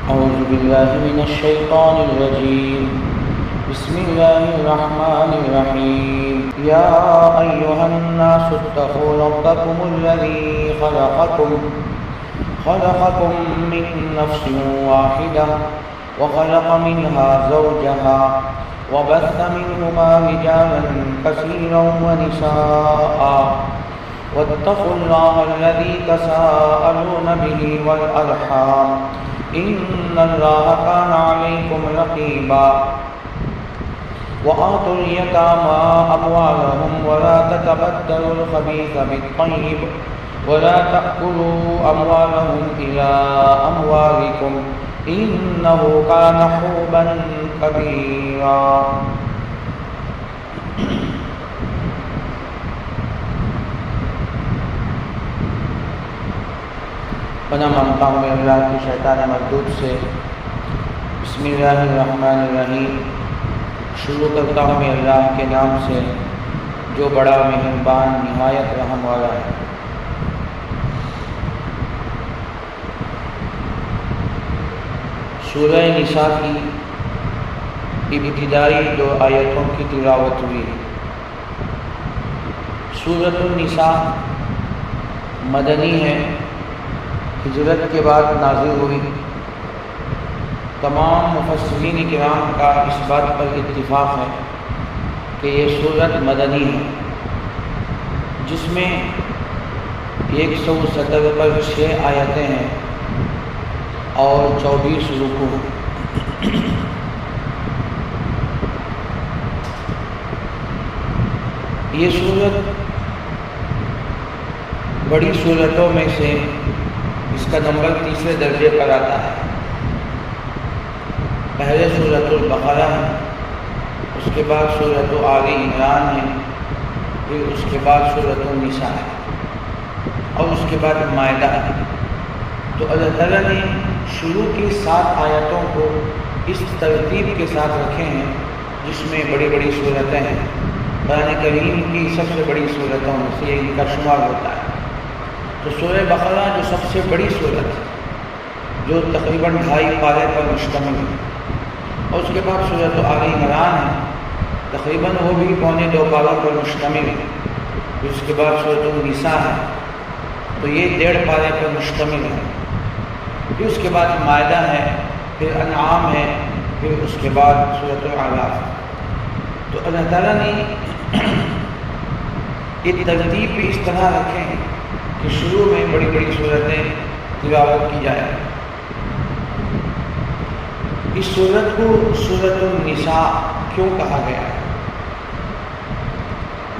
أعوذ بالله من الشيطان الرجيم. بسم الله الرحمن الرحيم. يا أيها الناس اتقوا ربكم الذي خلقكم من نفس واحدة وخلق منها زوجها وبث منهما رجالا كثيرا ونساء واتقوا الله الذي تساءلون به والأرحام إن الله كان عليكم رقيبا. وآتوا اليتامى أموالهم ولا تتبدلوا الخبيث بالطيب ولا تأكلوا أموالهم إلى أموالكم إنه كان حوبا كبيرا. پناہ مانگتا ہوں میں اللہ کی شیطان مردود سے. بسم اللہ الرحمن الرحیم. شروع کرتا ہوں میں اللہ کے نام سے جو بڑا مہربان نہایت رحم والا ہے. سورہ نساء کی ابتدائی 2 آیتوں کی تلاوت ہوئی. سورۃ النساء مدنی ہے، ہجرت کے بعد نازل ہوئی. تمام مفسرین کرام کا اس بات پر اتفاق ہے کہ یہ سورت مدنی ہے، جس میں 170 پر 6 آیتیں ہیں اور 24 رکوع ہیں. یہ سورت بڑی سورتوں میں سے اس کا نمبر 3 درجے پر آتا ہے. پہلے سورۃ البقرہ ہے، اس کے بعد سورۃ آل عمران ہے، پھر اس کے بعد سورۃ النساء ہے اور اس کے بعد مائدہ ہے. تو اللہ تعالیٰ نے شروع کی 7 آیتوں کو اس ترتیب کے ساتھ رکھے ہیں جس میں بڑی بڑی صورتیں ہیں. قرآن کریم کی سب سے بڑی صورتوں میں سے ان کا شمار ہوتا ہے. تو سورہ بقرہ جو سب سے بڑی صورت ہے، جو تقریباً 2.5 پارے پر مشتمل ہے، اور اس کے بعد سورۃ آل عمران ہے، تقریباً وہ بھی 2.25 پاروں پر مشتمل ہے. پھر اس کے بعد سورۃ النساء ہے، تو یہ 1.5 پارے پر مشتمل ہے. پھر اس کے بعد مائدہ ہے، پھر انعام ہے، پھر اس کے بعد سورۃ الاعراف. تو اللہ تعالیٰ نے یہ ترتیب بھی اس طرح رکھے ہیں کہ شروع میں بڑی بڑی صورتیں تلاوت کی جائے. اس سورت کو سورۃ النساء کیوں کہا گیا ہے؟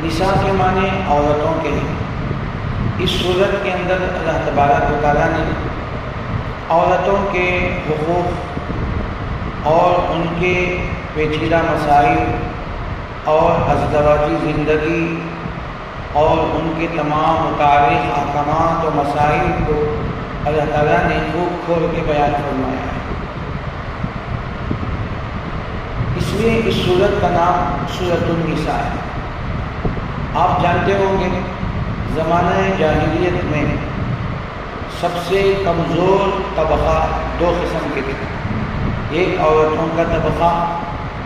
نساء کے معنی عورتوں کے ہیں. اس سورت کے اندر اللہ تبارک و تعالیٰ نے عورتوں کے حقوق اور ان کے پیچیدہ مسائل اور ازدواجی زندگی اور ان کے تمام متعلق احکامات و مسائل کو اللہ تعالیٰ نے خوب کھول کے بیان فرمایا ہے. اس لیے اس سورت کا نام سورۃ النساء ہے. آپ جانتے ہوں گے زمانہ جاہلیت میں سب سے کمزور طبقہ 2 قسم کے تھے. ایک عورتوں کا طبقہ،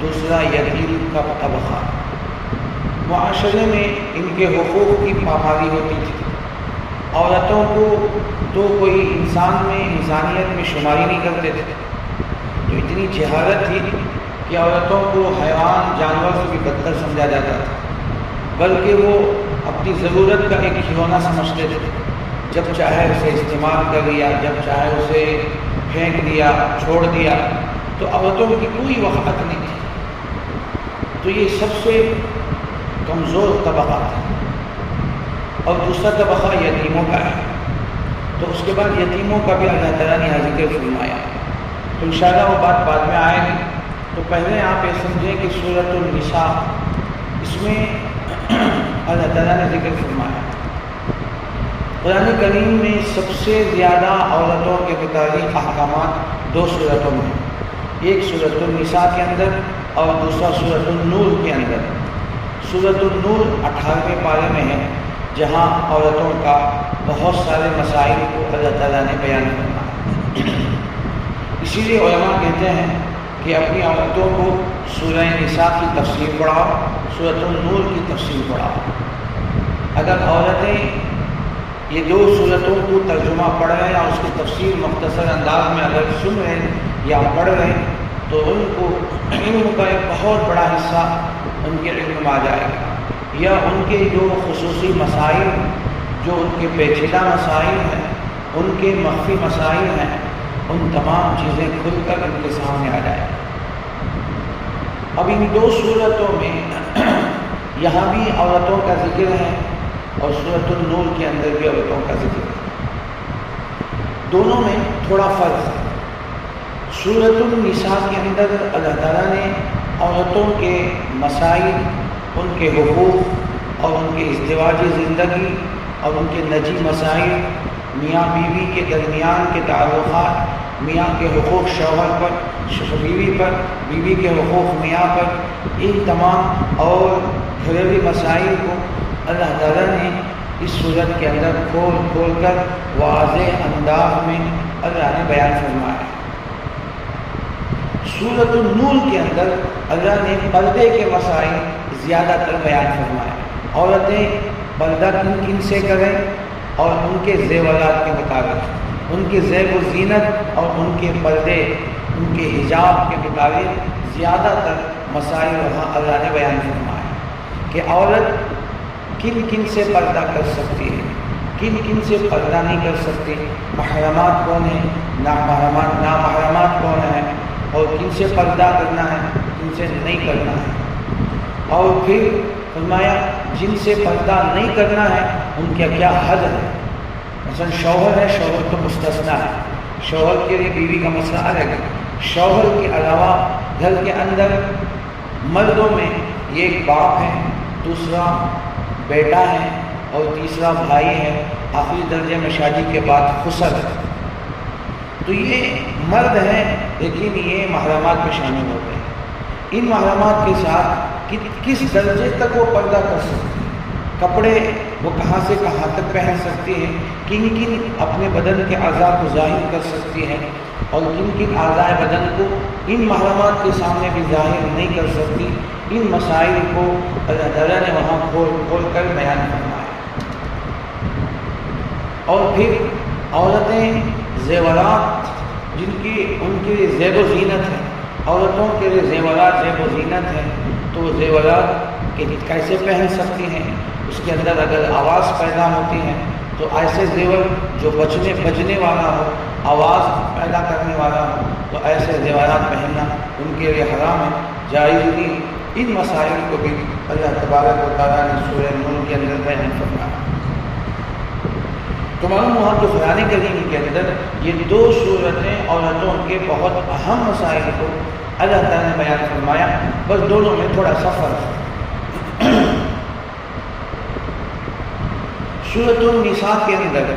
دوسرا یتیم کا طبقہ. معاشرے میں ان کے حقوق کی پامالی ہوتی تھی. عورتوں کو تو کوئی انسان میں انسانیت میں شماری نہیں کرتے تھے. تو اتنی جہالت تھی کہ عورتوں کو حیوان جانور سے بھی بدتر سمجھا جاتا تھا، بلکہ وہ اپنی ضرورت کا ایک کھلونا سمجھتے تھے. جب چاہے اسے استعمال کر لیا، جب چاہے اسے پھینک دیا، چھوڑ دیا. تو عورتوں کی کوئی وقت نہیں تھی. تو یہ سب سے کمزور طبقہ تھا. اور دوسرا طبقہ یتیموں کا ہے. تو اس کے بعد یتیموں کا بھی اللہ تعالیٰ نے ذکر فرمایا. تو انشاءاللہ وہ بات بعد میں آئے گی. تو پہلے آپ یہ سمجھیں کہ سورۃ النساء، اس میں اللہ تعالیٰ نے ذکر فرمایا. قرآن کریم میں سب سے زیادہ عورتوں کے متعلق احکامات 2 صورتوں میں ہیں. ایک سورۃ النساء کے اندر اور دوسرا سورۃ النور کے اندر. سورۃ النور 18ویں پارے میں ہے، جہاں عورتوں کا بہت سارے مسائل کو اللہ تعالیٰ نے بیان کرنا. اس اسی لیے علماء کہتے ہیں کہ اپنی عورتوں کو سورہ نساء کی تفسیر پڑھاؤ، سورۃ النور کی تفسیر پڑھاؤ۔ اگر عورتیں یہ دو سورتوں کو ترجمہ پڑھ رہے ہیں اور اس کی تفسیر مختصر انداز میں اگر سن رہے ہیں یا پڑھ رہے ہیں تو ان کو علم کا ایک بہت بڑا حصہ ان کے علم میں آ جائے گا، یا ان کے جو خصوصی مسائل، جو ان کے پیچیدہ مسائل ہیں، ان کے مخفی مسائل ہیں، ان تمام چیزیں کھل کر ان کے سامنے آ جائیں۔ اب ان دو صورتوں میں یہاں بھی عورتوں کا ذکر ہے اور سورۃ النور کے اندر بھی عورتوں کا ذکر ہے، دونوں میں تھوڑا فرق ہے۔ سورۃ النساء کے اندر اللہ تعالیٰ نے عورتوں کے مسائل، ان کے حقوق اور ان کے ازدواجی زندگی اور ان کے نجی مسائل، میاں بیوی کے درمیان کے تعلقات، میاں کے حقوق شوہر پر، بیوی پر، بیوی کے حقوق میاں پر، ان تمام اور گھریلو مسائل کو اللہ تعالیٰ نے اس صورت کے اندر کھول کھول کر واضح انداز میں اللہ نے بیان فرمایا۔ سورۃ النور کے اندر اللہ نے پردے کے مسائل زیادہ تر بیان فرمائے۔ عورتیں پردہ کن کن سے کریں اور ان کے زیورات کے مطابق، ان کی زیب و زینت اور ان کے پردے، ان کے حجاب کے مطابق زیادہ تر مسائل وہاں اللہ نے بیان فرمائے کہ عورت کن کن سے پردہ کر سکتی ہے، کن کن سے پردہ نہیں کر سکتی، محرمات کون ہیں، نامحرمات کون ہیں، اور کن سے پردہ کرنا ہے، کن سے نہیں کرنا ہے۔ اور پھر فرمایا جن سے پردہ نہیں کرنا ہے ان کا کیا حد ہے۔ مثلا شوہر ہے، شوہر تو مستثنا ہے، شوہر کے لیے بیوی کا مسئلہ الگ ہے۔ شوہر کے علاوہ گھر کے اندر مردوں میں ایک باپ ہے، دوسرا بیٹا ہے اور تیسرا بھائی ہے، آخری درجے میں شادی کے بعد خسر ہے۔ تو یہ مرد ہیں لیکن یہ محرمات میں شامل ہوتے ہیں۔ ان محرمات کے ساتھ کس درجے تک وہ پردہ کر سکتے ہیں، کپڑے وہ کہاں سے کہاں تک پہن سکتی ہیں، کن کن اپنے بدن کے اعضاء کو ظاہر کر سکتی ہیں اور کن کن اعضاء بدن کو ان محرمات کے سامنے بھی ظاہر نہیں کر سکتی، ان مسائل کو اللہ تعالیٰ نے وہاں کھول کھول کر بیان فرمایا۔ اور پھر عورتیں زیورات جن کی ان کے لیے زیب و زینت ہے، عورتوں کے لیے زیورات زیب و زینت ہے، تو وہ زیورات کیسے پہن سکتی ہیں، اس کے اندر اگر آواز پیدا ہوتی ہے تو ایسے زیور جو بجنے والا ہو، آواز پیدا کرنے والا ہو، تو ایسے زیورات پہننا ان کے لیے حرام ہے، جائز نہیں۔ ان مسائل کو بھی اللہ تبارک و تعالیٰ نے سورہ نور کے اندر بیان فرمایا۔ تو معلوم ہوا کہ قرآن کریم کے اندر یہ دو صورتیں عورتوں کے بہت اہم مسائل کو اللہ تعالیٰ نے بیان فرمایا، بس دونوں میں تھوڑا سا فرق ہے۔ سورۃ النساء کے اندر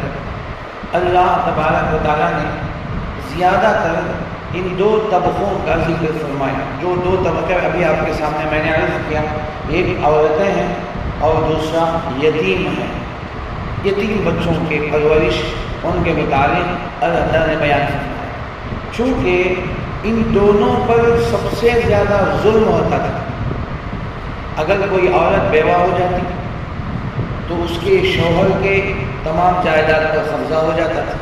اللہ تبارک و تعالیٰ نے زیادہ تر ان دو طبقوں کا ذکر فرمایا۔ جو دو طبقے ابھی آپ کے سامنے میں نے عرض کیا، ایک عورتیں ہیں اور دوسرا یتیم ہیں۔ یتیم بچوں کے پرورش ان کے متعلق اللہ تعالیٰ نے بیان فرمایا، چونکہ ان دونوں پر سب سے زیادہ ظلم ہوتا تھا۔ اگر کوئی عورت بیوہ ہو جاتی تو اس کے شوہر کے تمام جائیداد پر قبضہ ہو جاتا تھا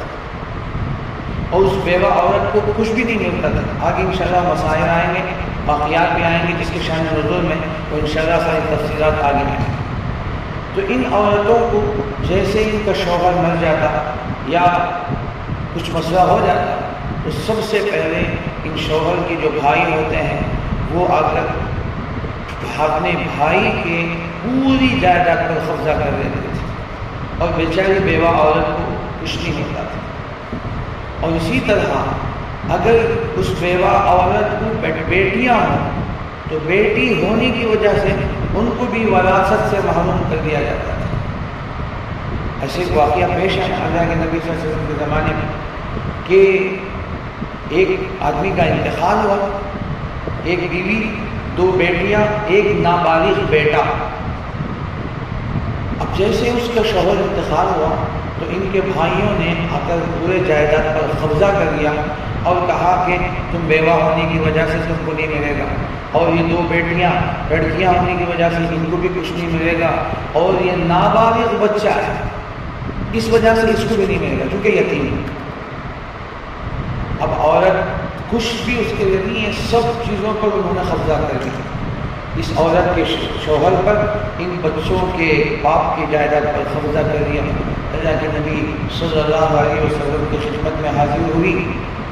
اور اس بیوہ عورت کو کچھ بھی نہیں ملتا تھا۔ آگے انشاءاللہ مسائل آئیں گے، واقعات بھی آئیں گے جس کے شان نزول میں، تو انشاءاللہ ساری تفصیلات آگے آئیں گے۔ تو ان عورتوں کو جیسے ان کا شوہر مر جاتا یا کچھ مسئلہ ہو جاتا تو سب سے پہلے ان شوہر کے جو بھائی ہوتے ہیں وہ آ کر اپنے بھائی کے پوری جائیداد پر قبضہ کر لیتے تھے اور بیچاری بیوہ عورت کو کچھ نہیں ملتا تھا۔ اور اسی طرح اگر اس بیوہ عورت کو بیٹیاں ہوں تو بیٹی ہونے کی وجہ سے ان کو بھی وراثت سے محروم کر دیا جاتا تھا۔ ایسے ایک واقعہ پیش ہے اللہ کے نبی صلی اللہ علیہ وسلم کے زمانے میں کہ ایک آدمی کا انتقال ہوا، ایک بیوی، دو بیٹیاں، ایک نابالغ بیٹا۔ اب جیسے اس کا شوہر انتقال ہوا تو ان کے بھائیوں نے آ کر پورے جائیداد پر قبضہ کر لیا اور کہا کہ تم بیوہ ہونے کی وجہ سے تم کو نہیں ملے گا، اور یہ 2 بیٹیاں لڑکیاں ہونے کی وجہ سے ان کو بھی کچھ نہیں ملے گا، اور یہ نابالغ بچہ ہے اس وجہ سے اس کو بھی نہیں ملے گا کیونکہ یتیم ہے۔ اب عورت کچھ بھی اس کے لیے نہیں ہے، سب چیزوں پر انہوں نے قبضہ کر لیا۔ اس عورت کے شوہر پر، ان بچوں کے باپ کی جائیداد پر قبضہ کر لیا۔ اللہ کے نبی صلی اللہ علیہ وسلم کی خدمت میں حاضر ہوئی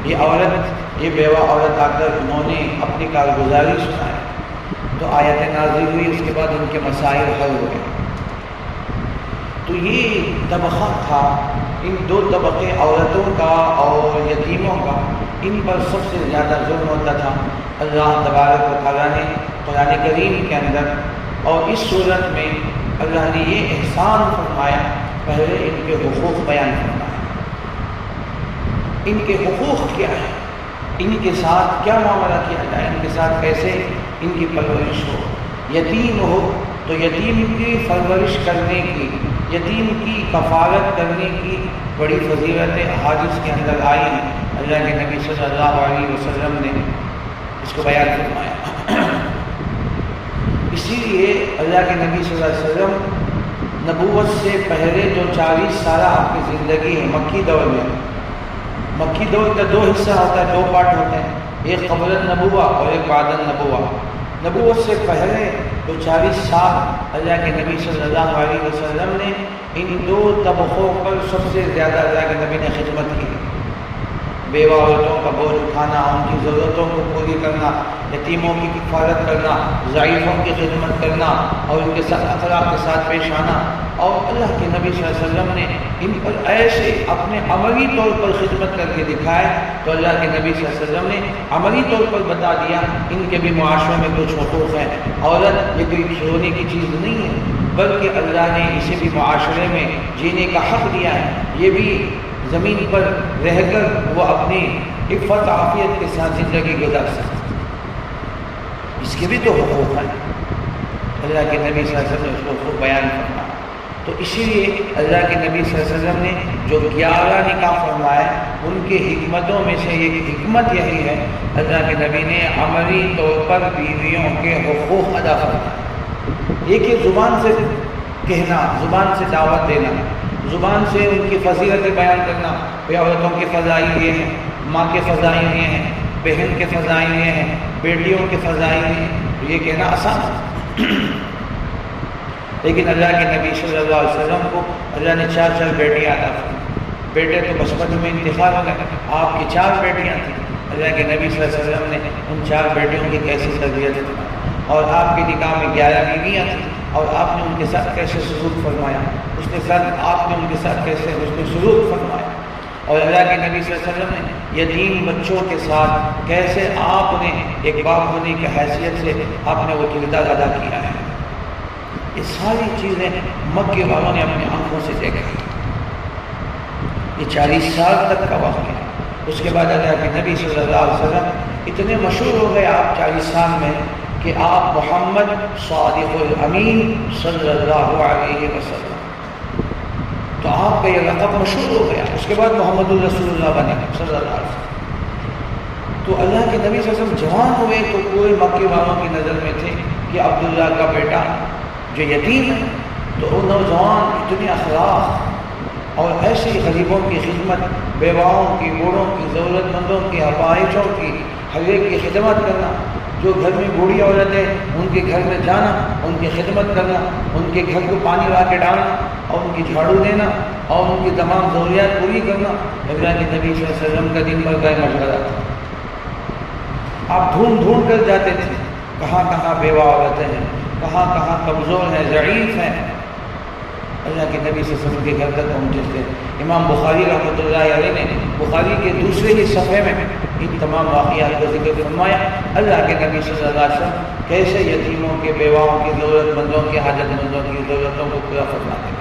یہ عورت، یہ بیوہ عورت آ کر انہوں نے اپنی کارگزاری سنائی تو آیت نازل ہوئی، اس کے بعد ان کے مسائل حل ہوئے۔ تو یہ طبقہ تھا، ان 2 طبقے عورتوں کا اور یتیموں کا، ان پر سب سے زیادہ ظلم ہوتا تھا۔ اللہ تبارک و تعالیٰ نے قرآن کریم کے اندر اور اس صورت میں اللہ نے یہ احسان فرمایا، پہلے ان کے حقوق بیان فرمایا۔ ان کے حقوق کیا ہے، ان کے ساتھ کیا معاملہ کیا جائے، ان کے ساتھ کیسے ان کی پرورش ہو۔ یتیم ہو تو یتیم کی پرورش کرنے کی، یتیم کی کفالت کرنے کی بڑی فضیلتیں احادیث کے اندر آئی ہیں۔ اللہ کے نبی صلی اللہ علیہ وسلم نے اس کو بیان فرمایا۔ اسی لیے اللہ کے نبی صلی اللہ علیہ وسلم نبوت سے پہلے جو 40 سالہ آپ کی زندگی ہے مکی دور میں، مکی دور کا 2 حصہ ہوتا ہے، 2 پارٹ ہوتے ہیں، ایک قبل النبوہ اور ایک بعد النبوہ۔ نبوت سے پہلے تو 40 سال اللہ کے نبی صلی اللہ علیہ وسلم نے ان 2 طبقوں پر سب سے زیادہ اللہ کے نبی نے خدمت کی۔ بیوہ عورتوں کا بوجھ اٹھانا، ان کی ضرورتوں کو پوری کرنا، یتیموں کی کفالت کرنا، ضعیفوں کی خدمت کرنا اور ان کے ساتھ اخلاق کے ساتھ پیش آنا۔ اور اللہ کے نبی صلی اللہ علیہ وسلم نے ان پر ایسے اپنے عملی طور پر خدمت کر کے دکھائے تو اللہ کے نبی صلی اللہ علیہ وسلم نے عملی طور پر بتا دیا ان کے بھی معاشرے میں کچھ حقوق ہیں۔ عورت یہ کوئی کھلونے کی چیز نہیں ہے، بلکہ اللہ نے اسے بھی معاشرے میں جینے کا حق دیا ہے، یہ بھی زمین پر رہ کر وہ اپنی عفت عافیت کے ساتھ زندگی گزار سکتے، اس کے بھی تو حقوق ہیں۔ اللہ کے نبی صلی اللہ علیہ وسلم نے اس کو خوب بیان کرنا، تو اسی لیے اللہ کے نبی صلی اللہ علیہ وسلم نے جو 11 نکاح فرمائے ان کی حکمتوں میں سے ایک حکمت یہی ہے، اللہ کے نبی نے عملی طور پر بیویوں کے حقوق ادا فرمائے۔ ایک یہ زبان سے کہنا، زبان سے دعوت دینا، زبان سے ان کی فضیلتیں بیان کرنا، کہ عورتوں کے فضائل یہ ہیں، ماں کے فضائل یہ ہیں، بہن کے فضائل یہ ہیں، بیٹیوں کے فضائل یہ ہیں، یہ کہنا آسان ہے۔ لیکن اللہ کے نبی صلی اللہ علیہ وسلم کو اللہ نے 4 بیٹیاں عطا فرمائیں۔ بیٹے تو بچپن میں انتقال ہو گئے، آپ کی 4 بیٹیاں تھیں۔ اللہ کے نبی صلی اللہ علیہ وسلم نے ان 4 بیٹیوں کی کیسی تربیت فرمائی، اور آپ کے نکاح میں 11 بیویاں تھیں، اور آپ نے ان کے ساتھ کیسے سلوک فرمایا، اس کے ساتھ آپ نے ان کے ساتھ کیسے سلوک فرمایا، اور اللہ کے نبی صلی اللہ علیہ وسلم نے یتیم بچوں کے ساتھ کیسے آپ نے ایک باپ ہونے کی حیثیت سے آپ نے وہ کردار ادا کیا ہے۔ یہ ساری چیزیں مکے والوں نے اپنی آنکھوں سے دیکھا۔ یہ 40 سال تک کا واقعہ ہے۔ اس کے بعد اللہ کے نبی صلی اللہ علیہ وسلم اتنے مشہور ہو گئے آپ 40 سال میں کہ آپ محمد صادق الامین صلی اللہ علیہ وسلم، تو آپ کا یہ لقب مشہور ہو گیا۔ اس کے بعد محمد الرسول اللہ بنے صلی اللہ علیہ وسلم۔ تو اللہ کے نبی صلی اللہ علیہ وسلم جوان ہوئے تو پورے مکے والوں کی نظر میں تھے کہ عبداللہ کا بیٹا جو یتیم ہے، تو وہ نوجوان اتنے اخلاق اور ایسی غریبوں کی خدمت، بیواؤں کی، بوڑھوں کی، ضرورت مندوں کی، اپاہجوں کی، ہر ایک کی خدمت کرنا، جو گھر میں بوڑھی عورتیں ان کے گھر میں جانا، ان کی خدمت کرنا، ان کے گھر کو پانی لا کے ڈالنا اور ان کی جھاڑو دینا اور ان کی تمام ضروریات پوری کرنا، اللہ کے نبی صلی اللہ علیہ وسلم کا دن بھر کا مشغلہ تھا۔ آپ ڈھونڈ کر جاتے تھے کہاں کہاں بیوہ عورتیں ہیں، کہاں کہاں کمزور ہیں، ضعیف ہیں، اللہ کے نبی صلی اللہ علیہ وسلم کے گھر تک پہنچے تھے۔ امام بخاری رحمۃ اللہ علیہ نے بخاری کے دوسرے ہی صفحے میں ان تمام واقعات کا ذکر فرمایا، اللہ کے نبی صلی اللہ علیہ وسلم کیسے یتیموں کے، بیواؤں کی، ضرورت مندوں کی، حاجت مندوں کی ضرورتوں کو پورا فرماتے ہیں۔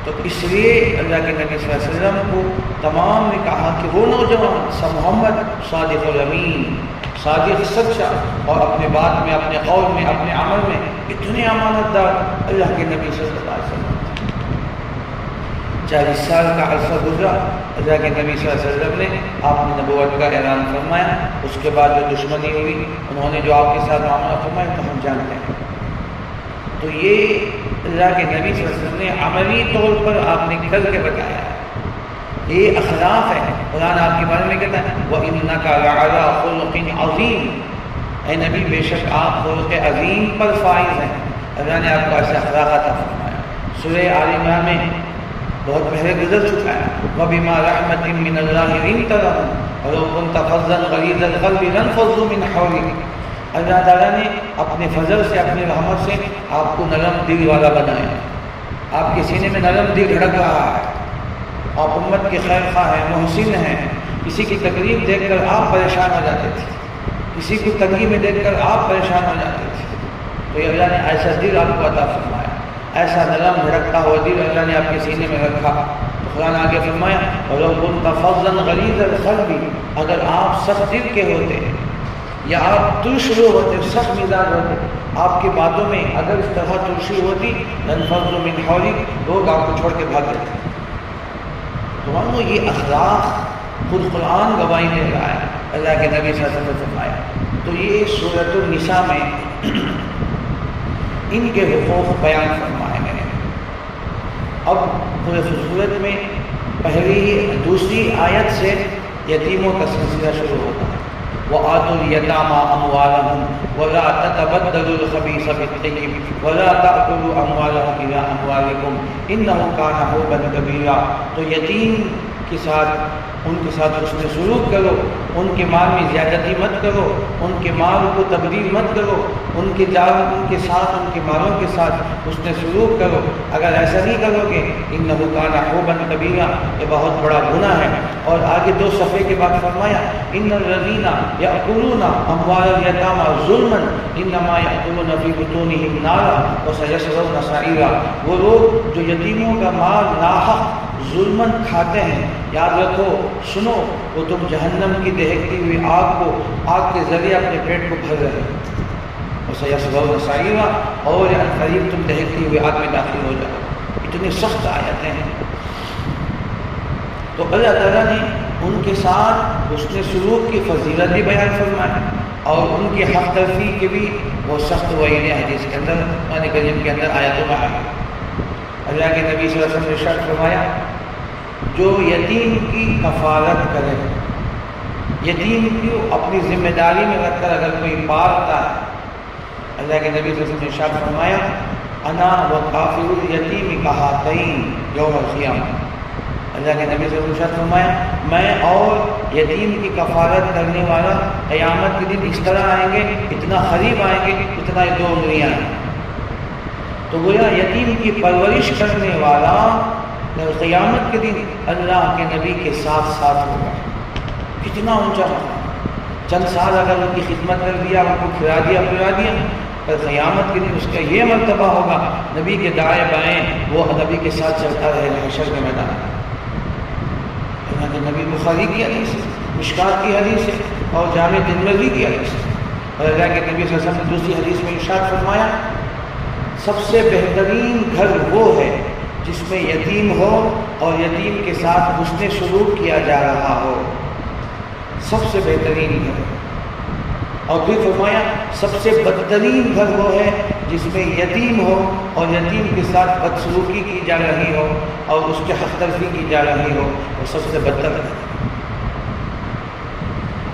تو اس لیے اللہ کے نبی صلی اللہ علیہ وسلم کو تمام نے کہا کہ وہ نوجوان محمد صادق الامین، صادق سچا، اور اپنے بات میں، اپنے قول میں، اپنے عمل میں اتنے امانت دار اللہ کے نبی صلی اللہ علیہ وسلم۔ 40 سال کا عرصہ گزرا، اللہ کے نبی صلی اللہ علیہ وسلم نے آپ نے نبوت کا اعلان فرمایا، اس کے بعد جو دشمنی ہوئی انہوں نے جو آپ کے ساتھ معاملہ فرمایا تو ہم جانتے ہیں۔ تو یہ اللہ کے نبی صلی اللہ علیہ وسلم نے عملی طور پر آپ نے کر کے بتایا، یہ اخلاق ہے۔ قرآن آپ کے بارے میں کہتا ہے وَإِنَّكَ لَعَلَىٰ خُلُقٍ عَظِيمٍ، اے نبی بے شک آپ خلق عظیم پر فائز ہیں۔ اللہ نے آپ کو ایسے اخلاق عطا فرمایا۔ سورہ آل عمران میں بہت پہلے گزر چکا ہے وَبِمَا رَحْمَةٍ مِّنَ اللَّهِ لِنتَ لَهُمْ وَلَوْ كُنتَ فَظًّا غَلِيظَ الْقَلْبِ لَانفَضُّوا مِنْ حَوْلِكَ۔ اللہ تعالیٰ نے اپنے فضل سے، اپنی رحمت سے آپ کو نرم دل والا بنایا، آپ کے سینے میں نرم دل دھڑک رہا ہے، آپ امت کے خیر خواہ ہیں، محسن ہیں، کسی کی تکلیف دیکھ کر آپ پریشان ہو جاتے تھے، کسی کو تنگی میں دیکھ کر آپ پریشان ہو جاتے تھے، تو یہ اللہ نے ایسا دل آپ کو عطا فرمایا، ایسا نرم دھڑکتا ہوا دل اللہ نے آپ کے سینے میں رکھا۔ تو قرآن آگے فرمایا وَلَوْ كُنْتَ فَظًّا غَلِيظَ الْقَلْبِ، اگر آپ سخت دل کے ہوتے یا آپ ترش رو ہوتے، سخت مزاج ہوتے، آپ کی باتوں میں اگر اس طرح ترشی ہوتی لَانفَضُّوا مِنْ حَوْلِكَ، لوگ آپ کو چھوڑ کے بھاگ جاتے۔ تو مانو یہ اخلاق خود قرآن گواہی دے رہا ہے، اللہ کے نبی صلی اللہ علیہ وسلم نے فرمایا۔ تو یہ سورۃ النساء میں ان کے حقوق بیان فرمائے گئے ہیں۔ اب پورے سورت میں پہلی دوسری آیت سے یتیموں کا سلسلہ شروع ہوتا ہے وَآتُوا الْيَتَامَىٰ أَمْوَالَهُمْ وَلَا تَتَبَدَّلُوا الْخَبِيثَ بِالطَّيِّبِ وَلَا تَأْكُلُوا أَمْوَالَهُمْ إِلَىٰ أَمْوَالِكُمْ إِنَّهُ كَانَ حُوبًا كَبِيرًا۔ تو یتیم کے ساتھ ان کے ساتھ حسن سلوک کرو، ان کے مال میں زیادتی مت کرو، ان کے مال کو تبدیل مت کرو، ان کے ساتھ ان کے مالوں کے ساتھ حسن سلوک کرو۔ اگر ایسا نہیں کرو گے انہ کان حوبا کبیرا، یہ بہت بڑا گناہ ہے۔ اور آگے 2 صفحے کے بعد فرمایا ان الذین یأکلون اموال الیتامی ظلما انما یأکلون فی بطونہم نارا وسیصلون سعیرا۔ وہ لوگ جو یتیموں کا مال ناحق ظلمن کھاتے ہیں، یاد رکھو، سنو، وہ تم جہنم کی دہکتی ہوئی آگ کے ذریعے اپنے پیٹ کو بھر رہے ہیں، وسیصلون سعیرا، اور قریب تم دہکتی ہوئی آگ میں داخل ہو جاؤ۔ اتنی سخت آیتیں ہیں۔ تو اللہ تعالیٰ نے ان کے ساتھ حسن سلوک کی فضیلت بھی بیان فرمائی اور ان کی حق تلفی کے بھی وہ سخت وعید حدیث کے اندر، قرآن کریم کے اندر آیتوں میں آئی۔ اللہ کے نبی صلی اللہ علیہ وسلم نے ارشاد فرمایا جو یتیم کی کفالت کرے، یتیم کو اپنی ذمہ داری میں رکھ کر اگر کوئی پالتا ہے، اللہ کے نبی صلی اللہ علیہ وسلم نے ارشاد فرمایا انا وکافر الیتیم کہاتین یوم القیامہ۔ اللہ کے نبی صلی اللہ علیہ وسلم نے ارشاد فرمایا میں اور یتیم کی کفالت کرنے والا قیامت کے دن اس طرح آئیں گے، اتنا قریب آئیں گے اتنا 2 انگلیاں ہیں۔ تو گویا یتیم کی پرورش کرنے والا قیامت کے دن اللہ کے نبی کے ساتھ ہوگا۔ کتنا اونچا ہوگا، چند سال اگر ان کی خدمت کر دیا، ان کو کھلا دیا پلا دیا، پر قیامت کے دن اس کا یہ مرتبہ ہوگا نبی کے دائیں بائیں وہ نبی کے ساتھ چلتا رہے گا حشر کے میدان۔ اللہ کے نبی بخاری کی حدیث ہے، مشکات کی حدیث ہے اور جامع ترمذی کی حدیث ہے۔ اور اللہ کے نبی صلی اللہ علیہ وسلم نے دوسری حدیث میں ارشاد فرمایا سب سے بہترین گھر وہ ہے جس میں یتیم ہو اور یتیم کے ساتھ حسن سلوک کیا جا رہا ہو، سب سے بہترین گھر۔ اور پھر فرمایا سب سے بدترین گھر وہ ہے جس میں یتیم ہو اور یتیم کے ساتھ بدسلوکی کی جا رہی ہو اور اس کے حق تلفی کی جا رہی ہو، وہ سب سے بدتر ہے۔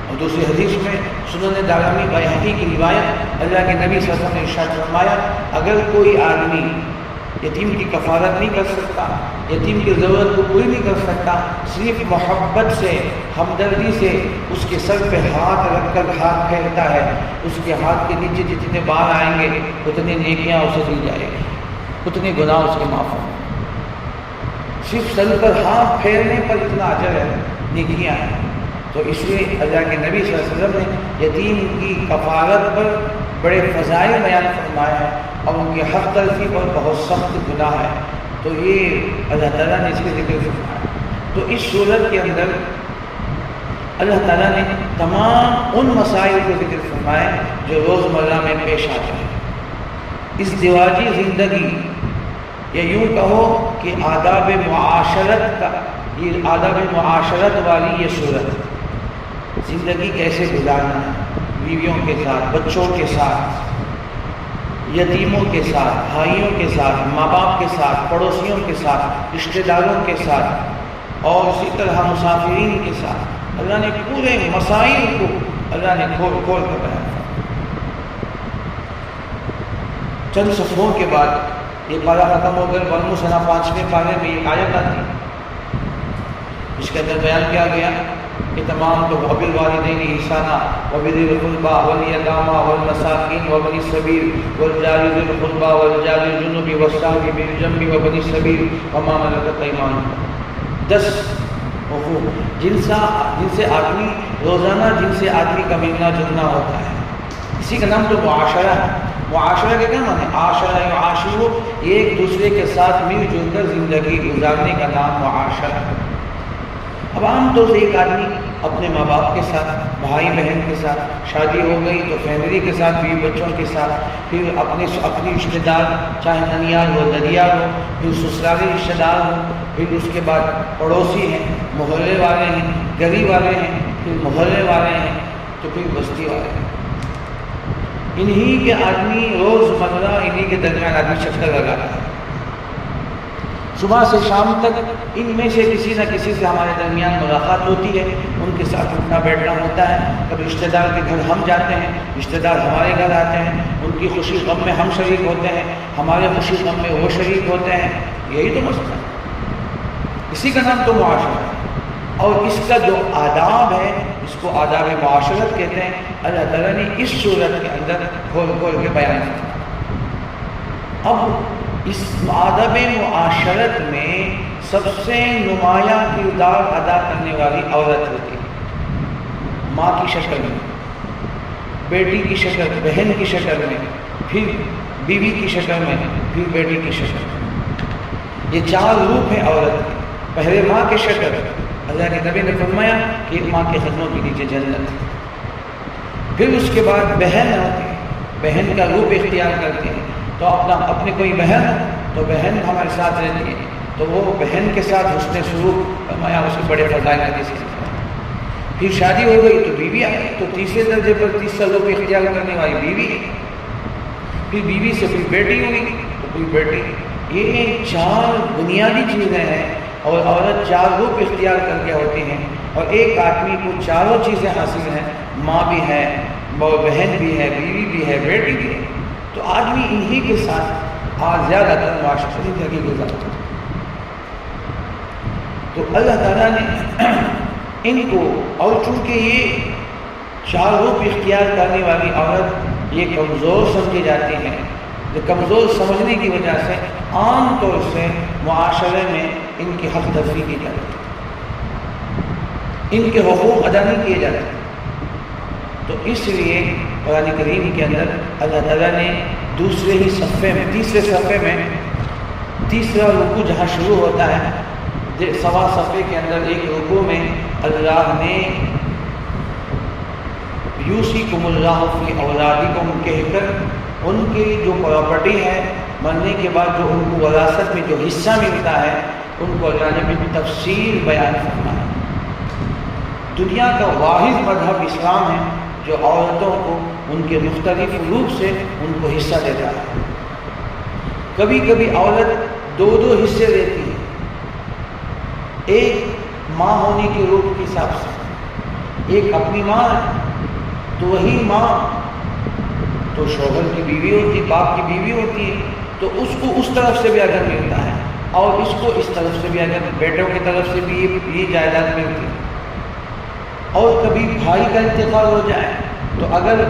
اور دوسری حدیث میں سنن دارمی بیہقی کی روایت اللہ کے نبی صلی اللہ علیہ وسلم نے ارشاد فرمایا اگر کوئی آدمی یتیم کی کفالت نہیں کر سکتا، یتیم کی ضرورت کو پوری نہیں کر سکتا، صرف محبت سے، ہمدردی سے اس کے سر پہ ہاتھ رکھ کر ہاتھ پھیرتا ہے، اس کے ہاتھ کے نیچے جتنے بال آئیں گے اتنی نیکیاں اسے دی جائے گی، اتنے گناہ اس کے معاف ہوں گے۔ صرف سر پر ہاتھ پھیرنے پر اتنا اجر ہے، نیکیاں ہیں۔ تو اس لیے اللہ کے نبی صلی اللہ علیہ وسلم نے یتیم کی کفالت پر بڑے فضائل بیان فرمائے ہیں اور ان کی حق تلفی پر بہت سخت گناہ ہے۔ تو یہ اللہ تعالیٰ نے اس کے ذکر فرمایا۔ تو اس صورت کے اندر اللہ تعالیٰ نے تمام ان مسائل کو ذکر فرمائے جو روزمرہ میں پیش آتے ہیں۔ اس دیواجی زندگی یا یوں کہو کہ آداب معاشرت کا، یہ آداب معاشرت والی یہ صورت، زندگی کیسے گزارنا ہے بیویوں کے ساتھ، بچوں کے ساتھ، یتیموں کے ساتھ، بھائیوں کے ساتھ، ماں باپ کے ساتھ، پڑوسیوں کے ساتھ، رشتہ داروں کے ساتھ، اور اسی طرح مسافرین کے ساتھ۔ اللہ نے پورے مسائل کو اللہ نے کھول کھول کر بیان۔ چند صفحوں کے بعد یہ پارہ ختم ہو کر والمثنى 5ویں پارے میں ایک آیت آتی ہے، اس کے اندر بیان کیا گیا کہ تمام لوگ وبالوالدین احسانا وبذی القربى والیتامى والمساکین وابن السبیل والجار ذی القربى والجار الجنب والصاحب بالجنب وابن السبیل وما ملکت ایمانکم۔ 10 حقوق جن سے آدمی روزانہ آدمی کا ملنا جلنا ہوتا ہے، اسی کا نام تو معاشرہ ہے۔ معاشرہ کے کیا معنی؟ عاشرہ یعاشرو، ایک دوسرے کے ساتھ مل جل کر زندگی گزارنے کا نام معاشرہ ہے۔ اب عام طور سے ایک آدمی اپنے ماں باپ کے ساتھ، بھائی بہن کے ساتھ، شادی ہو گئی تو فیملی کے ساتھ، بیوی بچوں کے ساتھ، پھر اپنے رشتہ دار چاہے ننیال ہو ددیال ہو، پھر سسرالی رشتہ دار ہو، پھر اس کے بعد پڑوسی ہیں، محلے والے ہیں، گلی والے ہیں، پھر محلے والے ہیں، تو پھر بستی والے ہیں۔ انہی کے آدمی روز مرہ انہی کے درمیان آدمی چکر لگاتا ہے، صبح سے شام تک ان میں سے کسی نہ کسی سے ہمارے درمیان ملاقات ہوتی ہے، ان کے ساتھ اٹھنا بیٹھنا ہوتا ہے۔ کبھی رشتہ دار کے گھر ہم جاتے ہیں، رشتہ دار ہمارے گھر آتے ہیں، ان کی خوشی غم میں ہم شریک ہوتے ہیں، ہمارے خوشی غم میں وہ شریک ہوتے ہیں، یہی تو مسئلہ ہے۔ اسی کا نام تو معاشرہ ہے، اور اس کا جو آداب ہے اس کو آداب معاشرت کہتے ہیں۔ اللہ تعالیٰ نے اس صورت کے اندر کھول کھول کے بیان کیا۔ اب اس آداب معاشرت میں سب سے نمایاں کردار ادا کرنے والی عورت ہوتی ہے، ماں کی شکل میں، بیٹی کی شکل، بہن کی شکل میں، پھر بیوی کی شکل میں، پھر بیٹی کی شکل میں۔ یہ 4 روپ ہیں عورت کے۔ پہلے ماں کی شکل، اللہ کے نبی نے فرمایا کہ ایک ماں کے قدموں کے نیچے جنت ہے۔ پھر اس کے بعد بہن آتی ہے، بہن کا روپ اختیار کرتے ہیں، تو اپنے کوئی بہن تو بہن ہمارے ساتھ رہتی ہے، تو وہ بہن کے ساتھ حسن سلوک فرمایا، اس کے بڑے فضائل حدیث سے۔ پھر شادی ہو گئی تو بیوی آئی، تو تیسرے درجے پر تیسرا روپ اختیار کرنے والی بیوی، پھر بیوی سے پھر بیٹی ہوئی تو پھر بیٹی۔ یہ 4 بنیادی چیزیں ہیں، اور عورت 4 روپ اختیار کر کے ہوتی ہیں، اور ایک آدمی کو چاروں چیزیں حاصل ہیں، ماں بھی ہے، بہن بھی ہے، بیوی بھی ہے، بیٹی بھی ہے، تو آدمی انہی کے ساتھ زیادہ تر معاشرتی زندگی گزارتا ہے۔ تو اللہ تعالیٰ نے ان کو، اور چونکہ یہ 4 روپ اختیار کرنے والی عورت یہ کمزور سمجھی جاتی ہے، جو کمزور سمجھنے کی وجہ سے عام طور سے معاشرے میں ان کی حق تلفی کی جاتی ہے، ان کے حقوق ادا نہیں کیے جاتے۔ تو اس لیے قرآن کریم کے اندر اللہ تعالیٰ نے دوسرے ہی صفحے میں، تیسرے صفحے میں، تیسرا رکوع جہاں شروع ہوتا ہے، سوا صفحے کے اندر ایک رکوع میں اللہ نے یوصیکم اللہ فی اولادکم کہہ کر ان کی جو پراپرٹی ہے، مرنے کے بعد جو ان کو وراثت میں جو حصہ ملتا ہے، ان کو اللہ نے بھی تفصیل بیان فرمایا۔ دنیا کا واحد مذہب اسلام ہے جو عورتوں کو ان کے مختلف روپ سے ان کو حصہ دیتا ہے۔ کبھی کبھی عورت 2 حصے لیتی ہے، ایک ماں ہونے کے روپ کے حساب سے، ایک اپنی ماں ہے تو وہی ماں تو شوہر کی بیوی ہوتی، باپ کی بیوی ہوتی ہے، تو اس کو اس طرف سے بھی اگر ملتا ہے، اور اس کو اس طرف سے بھی اگر بیٹوں کی طرف سے بھی یہ جائیداد ملتی ہے۔ اور کبھی بھائی کا انتقال ہو جائے تو اگر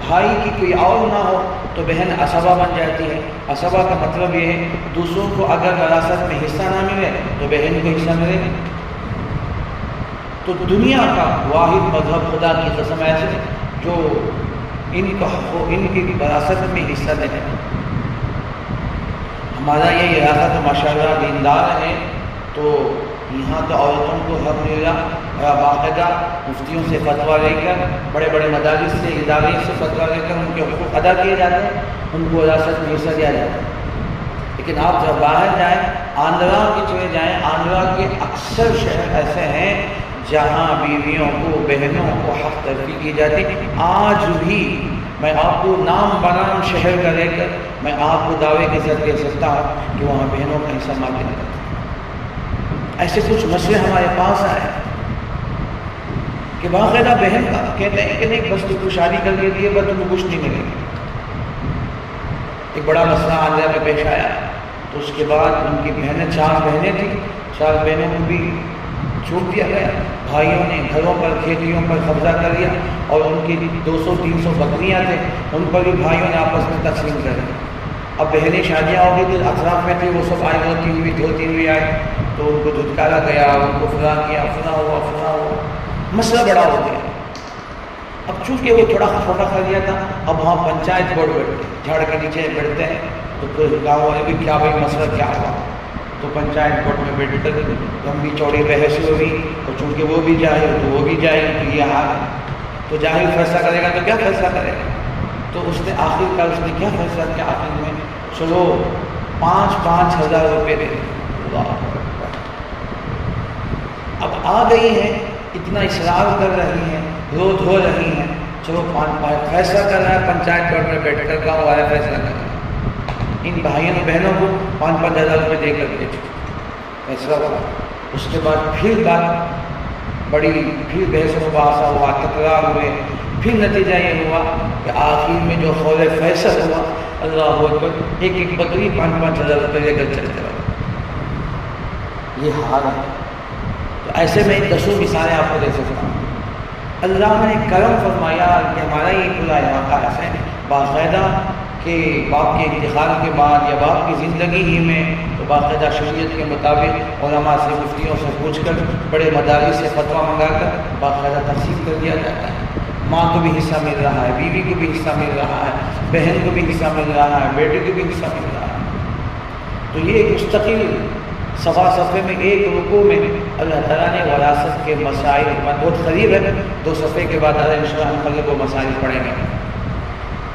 بھائی کی کوئی اور نہ ہو تو بہن عصبہ بن جاتی ہے۔ عصبہ کا مطلب یہ ہے دوسروں کو اگر وراثت میں حصہ نہ ملے تو بہن کو حصہ ملے گا۔ تو دنیا کا واحد مذہب خدا کی قسم ایسے جو ان کی وراثت میں حصہ دے۔ ہمارا یہ علاقہ تو ماشاءاللہ دیندار ہے، تو یہاں تو عورتوں کو حق ملا، باقاعدہ مفتیوں سے فتویٰ لے کر، بڑے بڑے مدارس سے، ادارے سے فتویٰ لے کر ان کے حقوق ادا کیے جاتے ہیں، ان کو وراثت میں حصہ دیا جاتا ہے۔ لیکن آپ جب باہر جائیں، آندھرا کی چلے جائیں، آندھرا کے اکثر شہر ایسے ہیں جہاں بیویوں کو، بہنوں کو حق تلفی کی جاتی۔ آج بھی میں آپ کو نام بنام شہر کا لے کر میں آپ کو دعوے کے ساتھ کہہ سکتا ہوں کہ وہاں بہنوں کا حصہ مانتے نہیں کرتے۔ ایسے کچھ مسئلے ہمارے پاس آئے کہ باقاعدہ بہن کا کہتے ہیں کہ نہیں بس تو شادی کر کے دیے بس تم کو کچھ نہیں ملے گا۔ ایک بڑا مسئلہ آندھرا میں پیش آیا، تو اس کے بعد ان کی بہنیں، 4 بہنیں تھیں، 4 بہنوں کو بھی چھوٹ دیا گیا۔ بھائیوں نے گھروں پر، کھیتیوں پر قبضہ کر لیا، اور ان کی 200-300 بکریاں تھے، ان پر بھی بھائیوں نے آپس میں تقسیم کر دی۔ اب بہنیں شادیاں ہو گئی تو اطراف میں تھے، وہ سب آئے دھوتی ہوئی آئے، تو ان کو دھتکارا گیا، ان کو فلاں کیا، فلاں ہوا، مسئلہ بڑا ہو گیا۔ اب چونکہ وہ تھوڑا چھوٹا کر لیا تھا، اب وہاں پنچایت بورڈ بیٹھتے، جھاڑ کے نیچے بیٹھتے ہیں، تو پھر گاؤں والے بھی کیا بھائی مسئلہ کیا ہوا، تو پنچایت بورڈ میں بیٹھ کر لمبی چوڑی بحث ہوئی، اور چونکہ وہ بھی جائے تو وہ بھی جائے، تو یہ حال ہے، تو جاہل فیصلہ کرے گا تو کیا فیصلہ کرے گا؟ تو اس نے آخر کار اس نے کیا فیصلہ کیا؟ آخر میں چلو 5-5 ہزار روپے دے دیں۔ اب آ گئی ہیں، اتنا اصرار کر رہی ہیں، رو دھو رہی ہیں، چلو 5 فیصلہ کر رہا ہے پنچایت بورڈ میں بیٹھ کر، گاؤں والا فیصلہ کر رہا ہے، ان بھائیوں بہنوں کو 5-5 ہزار روپے دے کر کے فیصلہ ہوا۔ اس کے بعد پھر بات بڑی، پھر بحث و مباحثہ ہوا، تکرار ہوئے، پھر نتیجہ یہ ہوا کہ آخر میں جو قول فیصل ہوا، اللہ اکبر، ایک بکری 5-5 ہزار روپے لے کر چل چلا۔ یہ حال ہے۔ تو ایسے میں 10 مثالیں آپ کو دے سکتا ہوں۔ اللہ نے کرم فرمایا کہ ہمارا یہ پورا علاقہ ایسا ہے باقاعدہ کہ باپ کے انتقال کے بعد یا باپ کی زندگی ہی میں تو باقاعدہ شریعت کے مطابق علماء سے، مفتیوں سے پوچھ کر، بڑے مدارس سے فتویٰ منگا کر باقاعدہ تقسیم کر دیا جاتا ہے۔ ماں کو بھی حصہ مل رہا ہے، بیوی کو بھی حصہ مل رہا ہے، بہن کو بھی حصہ مل رہا ہے، بیٹے کو بھی حصہ مل رہا ہے۔ تو یہ ایک مستقل صفحے میں، ایک رکوع میں اللہ تعالیٰ نے وراثت کے مسائل، بہت قریب ہے، 2 صفحے کے بعد انشاءاللہ ہم وہ مسائل پڑھیں گے۔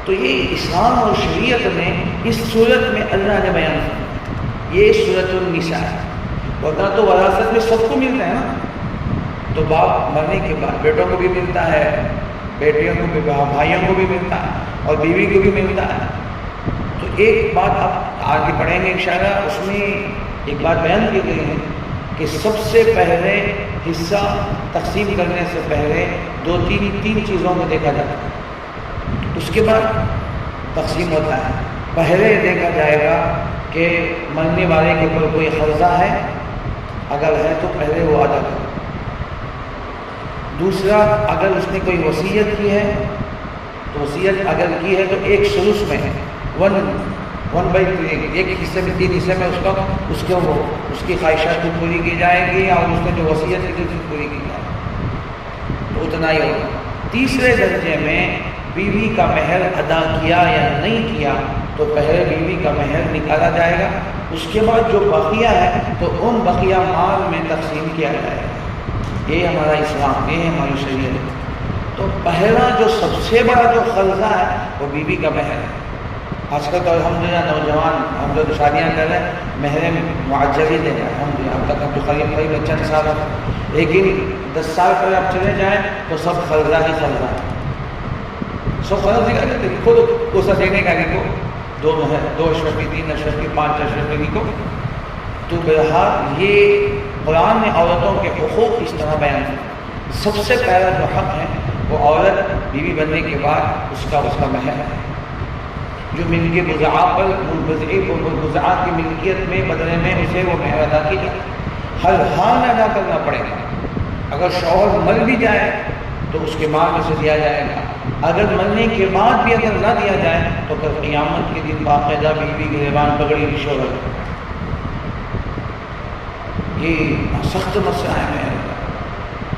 تو یہ اسلام اور شریعت میں اس صورت میں اللہ نے بیان کیا، یہ صورت النساء ہے۔ ورنہ تو وراثت میں سب کو ملتا ہے نا، تو باپ مرنے کے بعد بیٹوں کو بھی ملتا ہے، بیٹیوں کو بھی، بھائیوں کو بھی ملتا ہے، اور بیوی کو بھی ملتا ہے۔ تو ایک بات آپ آگے پڑھیں گے انشاءاللہ، اس میں ایک بات بیان کی گئی ہے کہ سب سے پہلے حصہ تقسیم کرنے سے پہلے 2-3 چیزوں کو دیکھا جاتا ہے، اس کے بعد تقسیم ہوتا ہے۔ پہلے دیکھا جائے گا کہ مرنے والے کے اوپر کوئی قرضہ ہے، اگر ہے تو پہلے وہ ادا کرے۔ دوسرا، اگر اس نے کوئی وصیت کی ہے تو وصیت اگر کی ہے تو 1/3 میں 1/3 ایک حصے میں 3 حصے میں اس کی خواہشات کو پوری کی جائے گی، اور اس نے جو وصیت کی تھی اس کو پوری کی جائے گی، تو اتنا ہی ہوگا۔ تیسرے درجے میں بیوی کا مہر ادا کیا یا نہیں کیا تو پہلے بیوی کا مہر نکالا جائے گا، اس کے بعد جو بقیہ ہے تو ان بقیہ مال میں تقسیم کیا جائے گا۔ یہ ہمارا اسلام، یہ ہماری شریعت۔ تو پہلا جو سب سے بڑا جو قرضہ ہے وہ بیوی کا مہر ہے۔ آج کل تو الحمدللہ نوجوان ہم جو شادیاں کر رہے ہیں مہر معجل ہی دے رہے ہیں، الحمدللہ۔ اب تک ہم تو قریب چند سال ہوتے، لیکن 10 سال پہلے آپ چلے جائیں تو سب قرضہ ہی قرضہ ہے، سب قرض دکھا دیتے، خود اسا دینے کا لکھو، 2 مہر، 2 اشرفی، 3 اشرفی، 5 اشرفی لکھو۔ تو بہرحال یہ قرآن نے عورتوں کے حقوق اس طرح بیان کیا۔ سب سے پہلا جو حق ہے وہ عورت بیوی بننے کے بعد اس کا مہر ہے، جو ملک بضاعہ پر بضاعات کی ملکیت میں بدلے میں اسے وہ مہر ادا کی جائے، ہر حال میں ادا کرنا پڑے گا۔ اگر شوہر مر بھی جائے تو اس کے مال میں سے دیا جائے گا، اگر مرنے کے بعد بھی اگر نہ دیا جائے تو پھر قیامت کے دن باقاعدہ بیوی کی زبان پکڑی رشوت۔ یہ سخت مسئلہ ہے مہر کا۔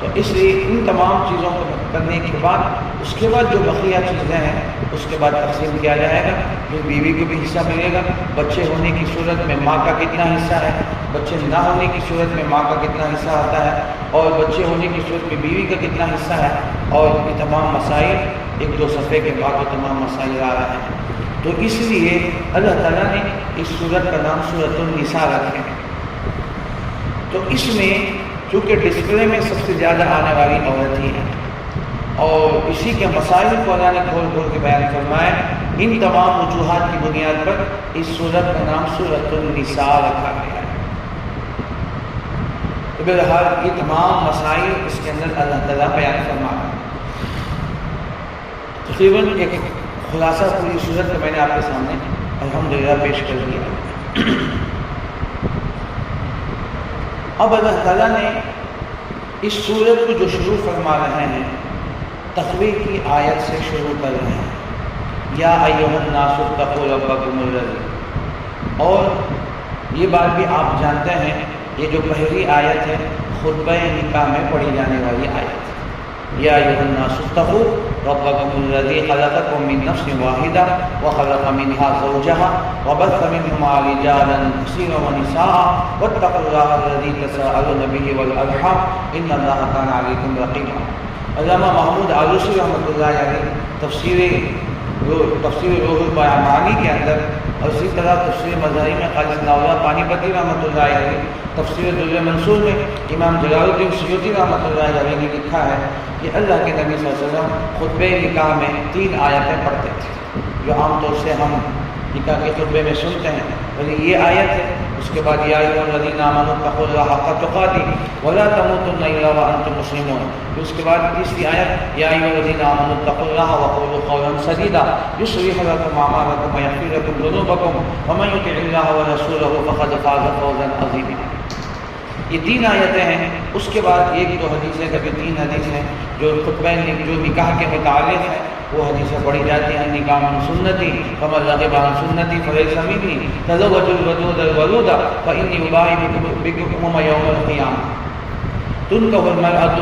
تو اس لیے ان تمام چیزوں کو کرنے کے بعد اس کے بعد جو بقیہ چیزیں ہیں اس کے بعد تقسیم کیا جائے گا، پھر بیوی کو بھی حصہ ملے گا، بچے ہونے کی صورت میں ماں کا کتنا حصہ ہے، بچے نہ ہونے کی صورت میں ماں کا کتنا حصہ آتا ہے، اور بچے ہونے کی صورت میں بیوی کا کتنا حصہ ہے، اور یہ تمام مسائل ایک دو صفحے کے بعد وہ تمام مسائل آ رہے ہیں. تو اس لیے اللہ تعالیٰ نے اس سورت کا نام سورۃ النساء رکھے ہیں. تو اس میں چونکہ ڈسپلے میں سب سے زیادہ آنے والی عورت ہی ہے اور اسی کے مسائل کو اللہ نے کھول کھول کے بیان فرمایا. ان تمام وجوہات کی بنیاد پر اس سورت کا نام سورۃ النساء رکھا گیا ہے. تو بہرحال یہ تمام مسائل اس کے اندر اللہ تعالیٰ بیان فرما رہا ہے. تقریباً ایک خلاصہ پوری سورت کا میں نے آپ کے سامنے الحمدللہ پیش کر دیا. اب اللہ تعالیٰ نے اس سورت کو جو شروع فرما رہے ہیں تقوی کی آیت سے شروع کر رہے ہیں. یا ایھا الناس اتقوا ربکم الذی. اور یہ بات بھی آپ جانتے ہیں یہ جو پہلی آیت ہے خطبہ نکاح میں پڑھی جانے والی آیت ہے. یا ایھا الناس اتقوا ربکم الذی خلقکم من نفس واحدہ وخلق منها زوجها وبث منهما رجالا كثيرا ونساء واتقوا الله الذی تساءلون به والارحام ان اللہ کان علیکم رقیبا. علامہ محمود آلوسی رحمۃ اللہ علیہ تفسیر روح المعانی کے اندر اور اسی طرح تفسیر مظاہر میں قاضی ثناءاللہ پانی پتی رحمۃ اللہ علیہ تفسیر در منصور میں امام جلال الدین سیوطی رحمۃ اللہ علیہ نے لکھا ہے کہ اللہ کے نبی صلی اللہ علیہ وسلم خطبہ نکاح میں 3 آیتیں پڑھتے تھے جو عام طور سے ہم نکاح کے خطبے میں سنتے ہیں. ولی یہ آیت ہے. اس کے بعد یا ایھا الذین آمنوا اتقوا اللہ حق تقاته ولا تموتن الا وانتم مسلمون. پھر اس کے بعد تیسری آیت یا ایھا الذین آمنوا اتقوا اللہ وقولوا قولا سدیدا یصلح لکم اعمالکم ویغفر لکم ذنوبکم ومن یطع اللہ ورسولہ فقد فاز فوزا عظیما. یہ 3 آیتیں ہیں. اس کے بعد 1-2 حدیثیں کبھی 3 حدیث ہیں جو خطبہ جو نکاح کے متعلق ہے وہ حدیثیں پڑھی جاتی ہیں. نکاح من سنتی فمن رغب عن سنتی فلیس منی تزوجوا الودود الولود فانی اباحی بکم یوم القیامہ. تنکح المرأة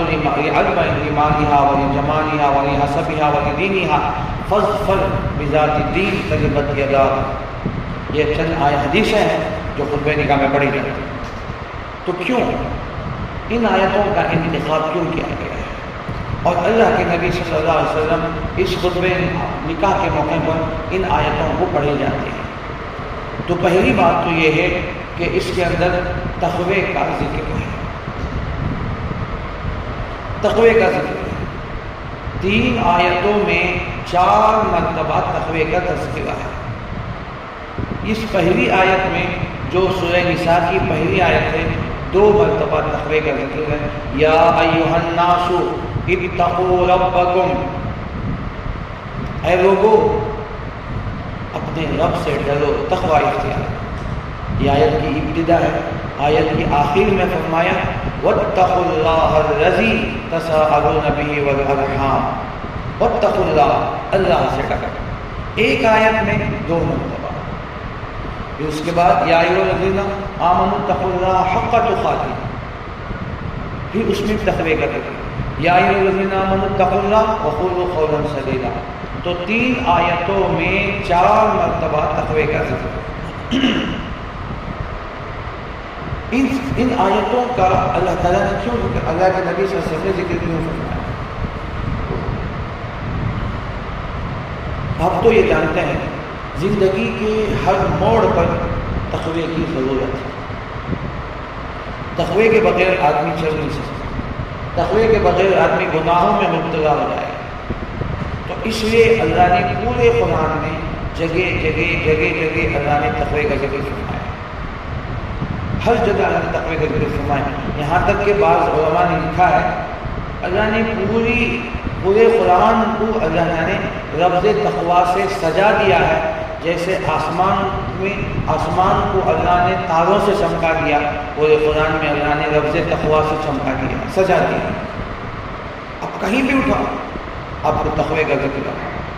لمالها ولجمالها ولحسبها ولدینها فاظفر بذات الدین تربت یداک. یہ چند حدیثیں ہیں جو خطبہ نکاح میں پڑھی جاتی ہیں. تو کیوں ان آیتوں کا انتخاب کیوں کیا گیا ہے اور اللہ کے نبی صلی اللہ علیہ وسلم اس خطبہ نکاح کے موقع پر ان آیتوں کو پڑھی جاتی ہے؟ تو پہلی بات تو یہ ہے کہ اس کے اندر تقوی کا ذکر ہے. تقوی کا ذکر ہے. 3 آیتوں میں 4 مرتبہ تقوی کا تذکرہ ہے. اس پہلی آیت میں جو سورہ نساء کی پہلی آیت ہے 2 مرتبہ تقوی کا ذکر ہے. یا ایھا الناس اتقوا ربکم. اے لوگو اپنے رب سے ڈرو. تقوی اختیار. یہ آیت کی ابتدا ہے. آیت کی آخر میں فرمایا واتقوا اللہ الذی تساءلون به والارحام. واتقوا اللہ. اللہ سے ڈرو. ایک آیت میں 2 مرتبہ. پھر اس کے بعد یا ایھا الذین آمنوا اتقوا اللہ حق تقاته. پھر اس میں تقوی کا ذکر یا ایھا الذین آمنوا اتقوا اللہ وقولوا قولا سدیدا. تو 3 آیتوں میں 4 مرتبہ تقوی کا ذکر. ان آیتوں کا اللہ تعالیٰ نے کیوں ذکر اللہ کے نبی صلی اللہ علیہ وسلم نے ذکر کیوں فرمایا؟ آپ تو یہ جانتے ہیں زندگی کے ہر موڑ پر تقوی کی ضرورت ہے. تقوی کے بغیر آدمی چل نہیں سکتا. تقوی کے بغیر آدمی گناہوں میں مبتلا ہو جائے. تو اس لیے اللہ نے پورے قرآن میں جگہ اللہ نے تقوی کا ذکر فرمایا. ہر جگہ اللہ نے تقوی کا ذکر فرمایا. یہاں تک کہ بعض علماء نے لکھا ہے اللہ نے پورے قرآن کو اللہ نے لفظ تقوی سے سجا دیا ہے. جیسے آسمان کو اللہ نے تاروں سے چمکا دیا پورے قرآن میں اللہ نے لفظ تقوی سے چمکا دیا سجا دیا. اب کہیں بھی اٹھا آپ کو تقوی کا ذکر ہے.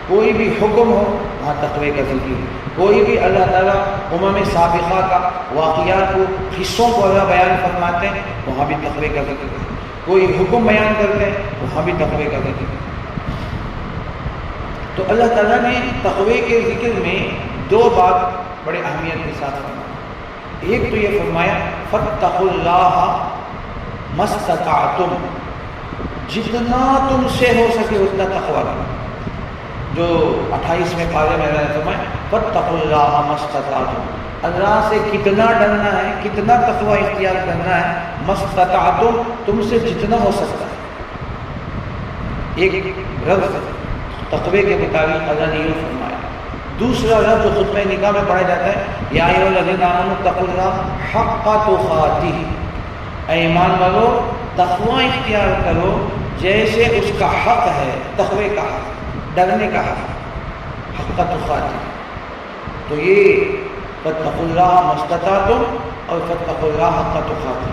کوئی بھی حکم ہو وہاں تقوی کا ذکر ہے. کوئی بھی اللہ تعالیٰ سابقہ کا واقعات کو حصوں کو اللہ بیان فرماتے ہیں وہاں بھی تقوی کا ذکر ہے. کوئی حکم بیان کرتے ہیں وہاں بھی تقوی کا ذکر ہے. تو اللہ تعالیٰ نے تقوی کے ذکر میں 2 بات بڑے اہمیت کے ساتھ فرمایا. ایک تو یہ فرمایا فاتقوا اللہ ما استطعتم. جتنا تم سے ہو سکے اتنا تقویٰ کرو. جو 28ویں پارے میں اللہ نے فرمایا فاتقوا اللہ ما استطعتم، اللہ سے کتنا ڈرنا ہے، کتنا تقویٰ اختیار کرنا ہے. ما استطعتم، تم سے جتنا ہو سکتا ہے. ایک لفظ تقوی کے مطابق اللہ نے یہ فرمایا. دوسرا لفظ جو خطبہ نکاح میں پڑھا جاتا ہے یا ایھا الذین آمنوا اتقوا اللہ حق تقاتہ، اے ایمان والو تقوی اختیار کرو جیسے اس کا حق ہے، تقوی کا حق، ڈرنے کا حق، حق تقاتہ. تو یہ فاتقوا اللہ ما استطعتم اور فاتقوا اللہ حق تقاتہ،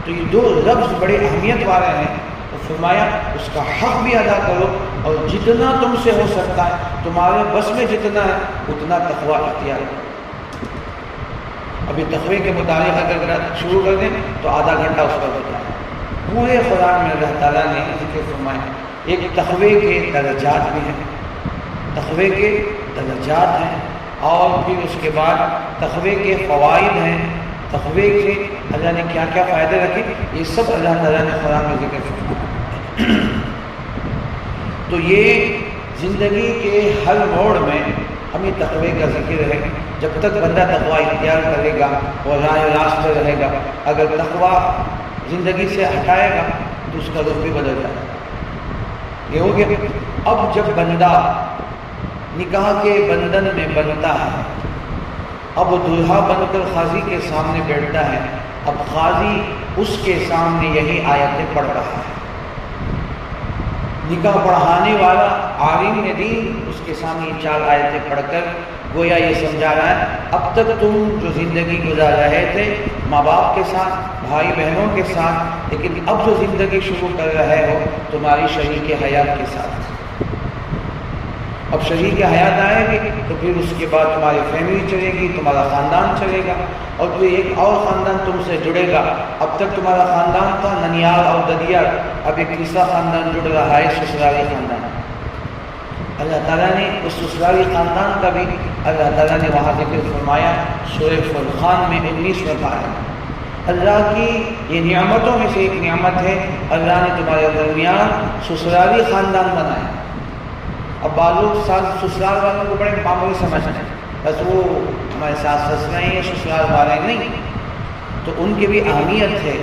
تو یہ دو لفظ بڑے اہمیت والے ہیں. تو فرمایا اس کا حق بھی ادا کرو اور جتنا تم سے ہو سکتا ہے، تمہارے بس میں جتنا ہے اتنا تقویٰ اختیار کرو. ابھی تقوی کے متعلق اگر شروع کر دیں تو آدھا گھنٹہ اس پر ہوتا ہے. پورے قرآن میں اللہ تعالیٰ نے ذکر فرمایا. ایک تقوی کے درجات بھی ہیں، تقوی کے درجات ہیں، اور پھر اس کے بعد تقوی کے فوائد ہیں، تقوی کے اللہ نے کیا کیا فائدے رکھے، یہ سب اللہ تعالیٰ نے قرآن میں ذکر فرمایا. تو یہ زندگی کے ہر موڑ میں ہمیں تقوی کا ذکر ہے. جب تک بندہ تقوی اختیار کرے گا اور راہ راست پہ رہے گا، اگر تقوی زندگی سے ہٹائے گا تو اس کا رخ بھی بدل جائے گا. یہ ہو گیا. اب جب بندہ نکاح کے بندھن میں بنتا ہے، اب دلہا بن کر قاضی کے سامنے بیٹھتا ہے، اب قاضی اس کے سامنے یہی آیتیں پڑھ رہا ہے. نکاح پڑھانے والا عالم دین اس کے سامنے یہ 4 آیتیں پڑھ کر گویا یہ سمجھا رہا ہے اب تک تم جو زندگی گزار رہے تھے ماں باپ کے ساتھ، بھائی بہنوں کے ساتھ، لیکن اب جو زندگی شروع کر رہے ہو تمہاری شریک حیات کے ساتھ. اب شریک حیات آئے گی تو پھر اس کے بعد تمہاری فیملی چلے گی، تمہارا خاندان چلے گا، اور پھر ایک اور خاندان تم سے جڑے گا. اب تک تمہارا خاندان تھا ننیال اور ددیال، اب ایک تیسرا خاندان جڑ رہا ہے، سسرالی خاندان. اللہ تعالیٰ نے اس سسرالی خاندان کا بھی اللہ تعالیٰ نے وہاں ذکر فرمایا سورہ فرقان میں 19ویں پارہ. اللہ کی یہ نعمتوں میں سے ایک نعمت ہے اللہ نے تمہارے درمیان سسرالی خاندان بنایا. اب بعض لوگ سسرال والوں کو بڑے معمولی سمجھتے ہیں، بس وہ ہمارے ساتھ سسرے ہیں یا سسرال والے نہیں. تو ان کی بھی اہمیت ہے.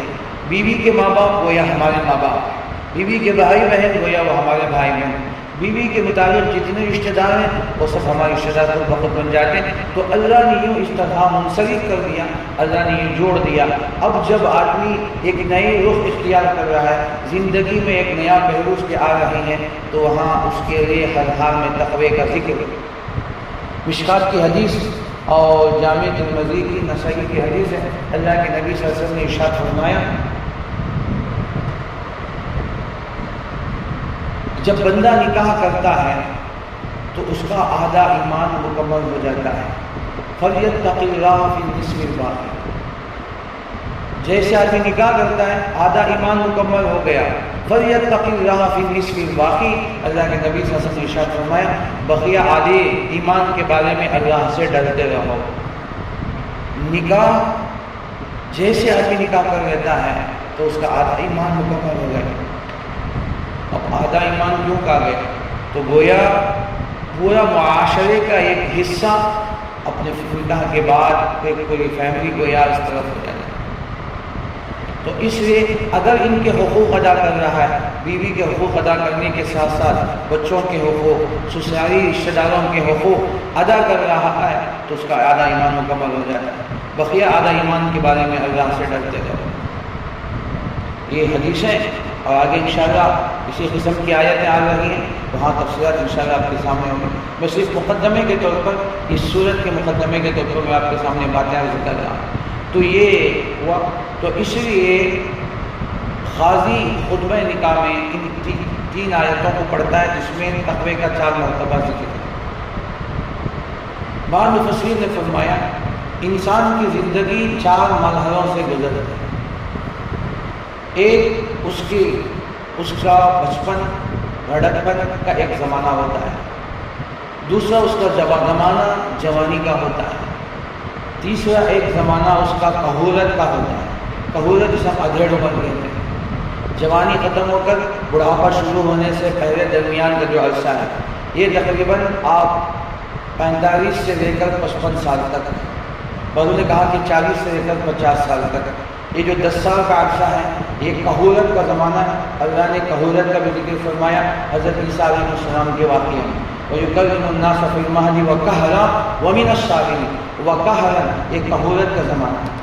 بیوی کے ماں باپ گویا ہمارے ماں باپ، بیوی کے بھائی بہن گویا وہ ہمارے بھائی بہن، بیوی کے مطابق جتنے رشتہ دار ہیں وہ سب ہمارے رشتہ دار کو وقت بن جاتے ہیں. تو اللہ نے یوں اس طرح منسلک کر دیا، اللہ نے یہ جوڑ دیا. اب جب آدمی ایک نئے رخ اختیار کر رہا ہے، زندگی میں ایک نیا پہلو اس کے آ رہے ہیں، تو وہاں اس کے لیے ہر حال میں تقوی کا ذکر. مشکات کی حدیث اور جامع ترمذی کی، نسائی کی حدیث ہے. اللہ کے نبی صلی اللہ علیہ وسلم نے ارشاد فرمایا جب بندہ نکاح کرتا ہے تو اس کا آدھا ایمان مکمل ہو جاتا ہے. فَلْيَتَّقِ اللَّهَ فِي النِّصْفِ الْبَاقِي، جیسے آدمی نکاح کرتا ہے آدھا ایمان مکمل ہو گیا. فَلْيَتَّقِ اللَّهَ فِي النِّصْفِ الْبَاقِي، اللہ کے نبی صلی اللہ علیہ وسلم نے ارشاد فرمایا بقیہ آدھے ایمان کے بارے میں اللہ سے ڈرتے رہو. نکاح جیسے آدمی نکاح کر لیتا ہے تو اس کا آدھا ایمان مکمل ہو گیا. اب آدھا ایمان کیوں کہا گیا؟ تو گویا پورا معاشرے کا ایک حصہ اپنے نکاح کے بعد کوئی فیملی کو یا اس طرف ہو جائے. تو اس لیے اگر ان کے حقوق ادا کر رہا ہے، بیوی کے حقوق ادا کرنے کے ساتھ ساتھ بچوں کے حقوق، سسرالی رشتہ داروں کے حقوق ادا کر رہا ہے تو اس کا آدھا ایمان مکمل ہو جاتا ہے. بقیہ آدھا ایمان کے بارے میں اللہ سے ڈرتے رہو. یہ حدیثیں اور آگے انشاءاللہ اسی قسم کی آیتیں آ رہی ہیں، وہاں تفصیلات انشاءاللہ آپ کے سامنے ہوں گی. میں صرف مقدمے کے طور پر، اس صورت کے مقدمے کے طور پر میں آپ کے سامنے باتیں عرض کر رہا ہوں. تو یہ ہوا. تو اس لیے قاضی خطبہ نکاح میں ان 3 آیتوں کو پڑھتا ہے جس میں تقوی کا 4 مرتبہ ذکر ہے. بعض مفسرین نے فرمایا انسان کی زندگی 4 مرحلوں سے گزرتی ہے. ایک اس کا بچپن، لڑکپن کا ایک زمانہ ہوتا ہے. دوسرا اس کا زمانہ جوانی کا ہوتا ہے. تیسرا ایک زمانہ اس کا کہولت کا ہوتا ہے. کہولت جسے ہم ادھیڑ عمر کہتے ہیں. جوانی ختم ہو کر بڑھاپا شروع ہونے سے پہلے درمیان کا جو عرصہ ہے یہ تقریباً آپ 45 سے لے کر 55 سال تک، بعضوں نے کہا کہ 40 سے لے کر 50 سال تک، یہ جو 10 سال کا عرصہ ہے یہ کہولت کا زمانہ ہے۔ اللہ نے کہولت کا بھی ذکر فرمایا حضرت عیسیٰ علیہ السلام کے واقعے میں، وَيُكَلِّمُ النَّاسَ فِي الْمَهْدِ وَكَهْلًا وَمِنَ الصَّالِحِينَ، وَكَهْلًا یہ کہولت کا زمانہ ہے۔